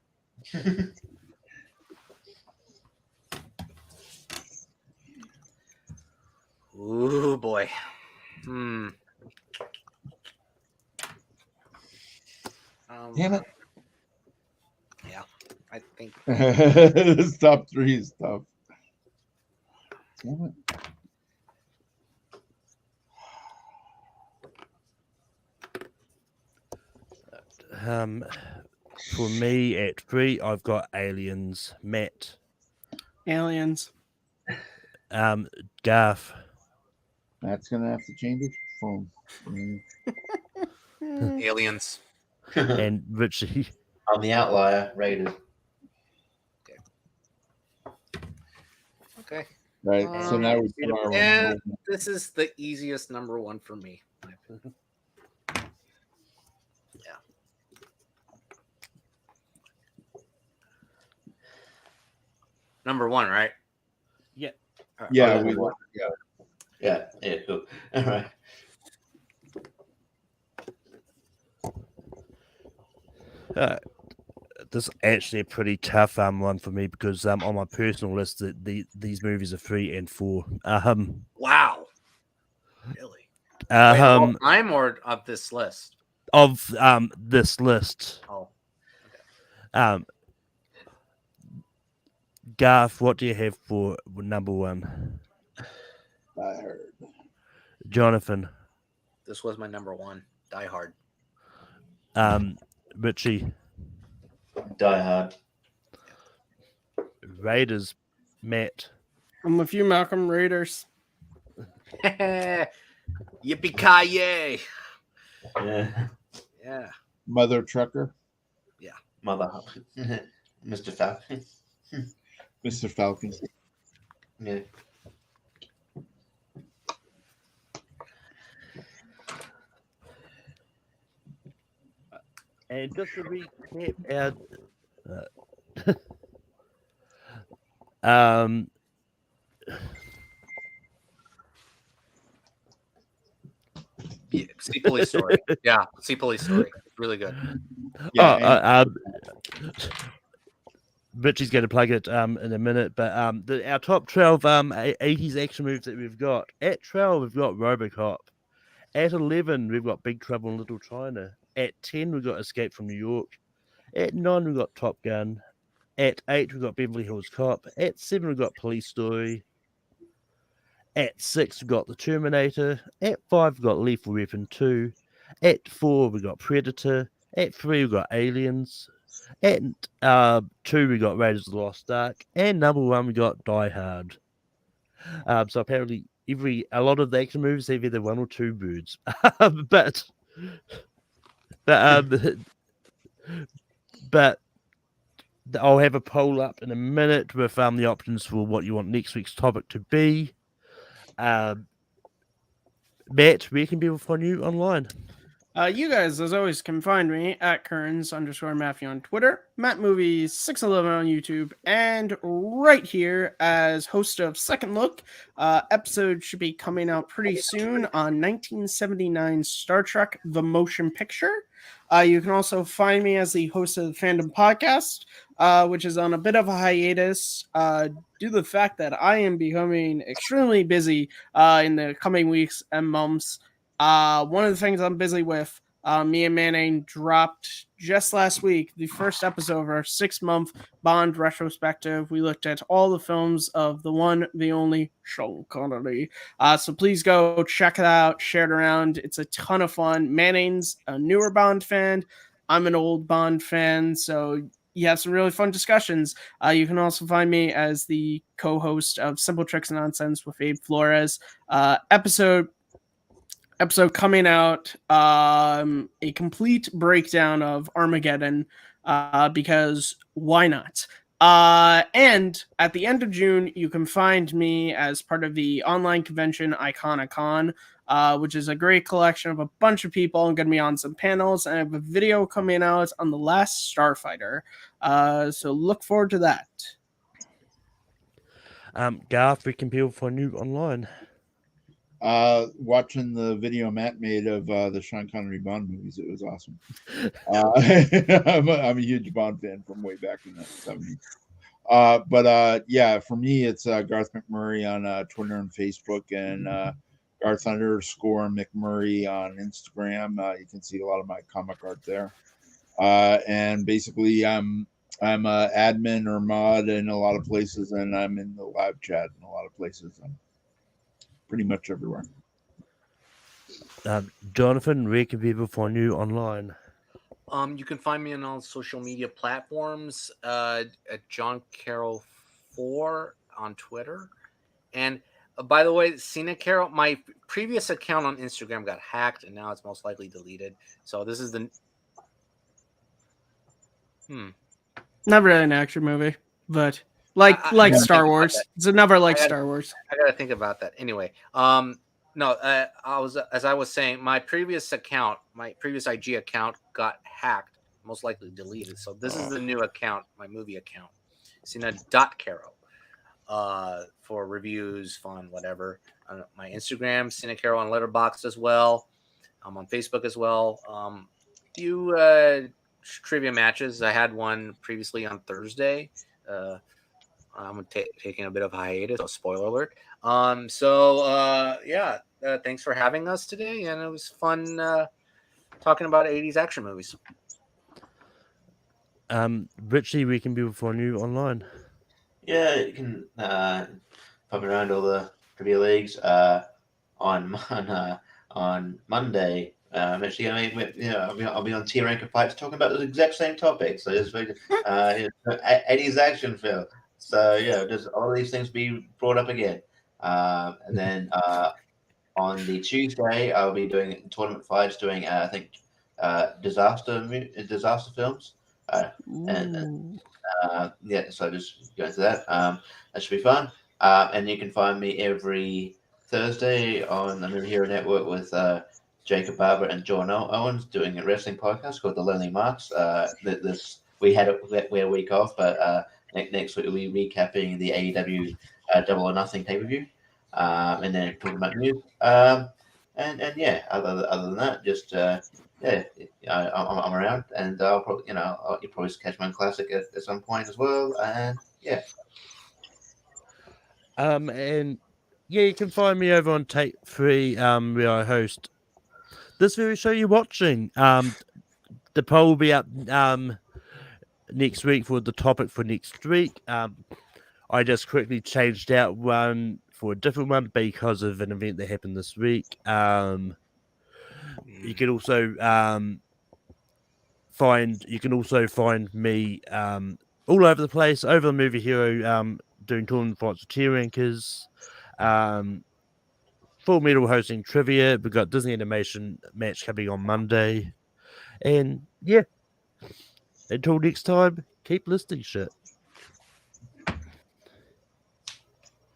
Ooh boy. Damn it. Yeah, I think This top 3 is tough. Damn it. For me at 3, I've got Aliens. Matt, Aliens. Garth, That's gonna have to change it from. Aliens. and Richie. I'm the outlier. Raiders. Okay. Right. So now we put our Yeah, this is the easiest number 1 for me. Yeah. Number 1, right? Yeah. Yeah, Yeah. Cool. All right. This is actually a pretty tough one for me because on my personal list, these movies are 3 and 4. Wow. Really? Wait, Um, of all time or of this list? of this list. Oh. Garth, what do you have for number 1? I heard. Jonathan, This was my number 1. Die Hard. Richie, Die Hard. Raiders, Matt, I'm with you, Malcolm. Raiders. Yippee-ki-yay. Yeah. Yeah. Mother Trucker. Mother. Mr. Falcon. Mr. Falcon. Yeah. and just to recap, Yeah, see Police Story. Yeah, see Police Story. Really good. Yeah. Richie's going to plug it in a minute, but our top 12 80s action movies that we've got. At 12, we've got RoboCop. At 11, we've got Big Trouble in Little China. At 10, we've got Escape from New York. At 9, we've got Top Gun. At 8, we've got Beverly Hills Cop. At 7, we've got Police Story. At 6, we've got The Terminator. At 5, we've got Lethal Weapon 2. At 4, we've got Predator. At 3, we've got Aliens. At 2, we got Raiders of the Lost Ark. And number 1, we got Die Hard. So apparently, a lot of the action movies have either 1 or 2 birds. but I'll have a poll up in a minute with the options for what you want next week's topic to be. Matt, where can people find you online? You guys, as always, can find me at Kearns_Matthew on Twitter, Matt Movies 611 on YouTube, and right here as host of Second Look. Episode should be coming out pretty soon on 1979 Star Trek: The Motion Picture. You can also find me as the host of the Fandom Podcast, which is on a bit of a hiatus due to the fact that I am becoming extremely busy in the coming weeks and months. One of the things I'm busy with, me and Manning dropped just last week the first episode of our 6-month Bond retrospective. We looked at all the films of the one, the only Sean Connery. So please go check it out, share it around. It's a ton of fun. Manning's a newer Bond fan. I'm an old Bond fan, so you have some really fun discussions. You can also find me as the co-host of Simple Tricks and Nonsense with Abe Flores. Episode coming out, a complete breakdown of Armageddon, because why not? And at the end of June, you can find me as part of the online convention Iconicon, which is a great collection of a bunch of people. I'm going to be on some panels, and I have a video coming out on The Last Starfighter. So look forward to that. Garth, we can people find you online. Watching the video Matt made of the Sean Connery Bond movies, it was awesome. I'm a huge Bond fan from way back in the 70s. But yeah, for me, it's Garth McMurray on Twitter and Facebook, and Garth_McMurray on Instagram. You can see a lot of my comic art there. And basically, I'm an admin or mod in a lot of places, and I'm in the live chat in a lot of places. I'm pretty much everywhere. Jonathan, where can people find you online? You can find me on all social media platforms at John Carroll 4 on Twitter. And by the way, Cena Carroll, my previous account on Instagram got hacked, and now it's most likely deleted. So this is the Not really an action movie, but like Star Wars. It's another Star Wars. I gotta think about that. Anyway, I was saying, my previous account, my previous IG account got hacked, most likely deleted. So this is the new account, my movie account, Cena.Carroll, for reviews, fun, whatever. My Instagram, Cena Carroll on Letterboxd as well. I'm on Facebook as well. Few trivia matches. I had one previously on Thursday. I'm taking a bit of a hiatus, so spoiler alert. Thanks for having us today, and it was fun talking about 80s action movies. Richie, we can people find you online. Yeah, you can pop around all the trivia leagues on Monday. I'm actually going to I'll be on Tier Ranker Fights talking about the exact same topic. So it's 80s action film. So just all these things be brought up again. And then on the Tuesday, I'll be doing Tournament 5s, doing disaster films. So just go into that. That should be fun. And you can find me every Thursday on the Movie Hero Network with Jacob Barber and John Owens doing a wrestling podcast called The Lonely Marks. We had a week off, but next week we'll be recapping the AEW Double or Nothing pay-per-view, and then talking about news. Other than that, just I'm around, and I'll probably you'll probably catch my classic at some point as well, and yeah. And yeah, you can find me over on Take 3, where I host this very show you're watching. The poll will be up next week for the topic for next week. I just quickly changed out one for a different one because of an event that happened this week. You can also find me all over the place, over the Movie Hero, doing tournament fights with tier rankers, Full Metal hosting trivia. We've got Disney animation match coming on Monday, and yeah. Until next time, keep listening shit.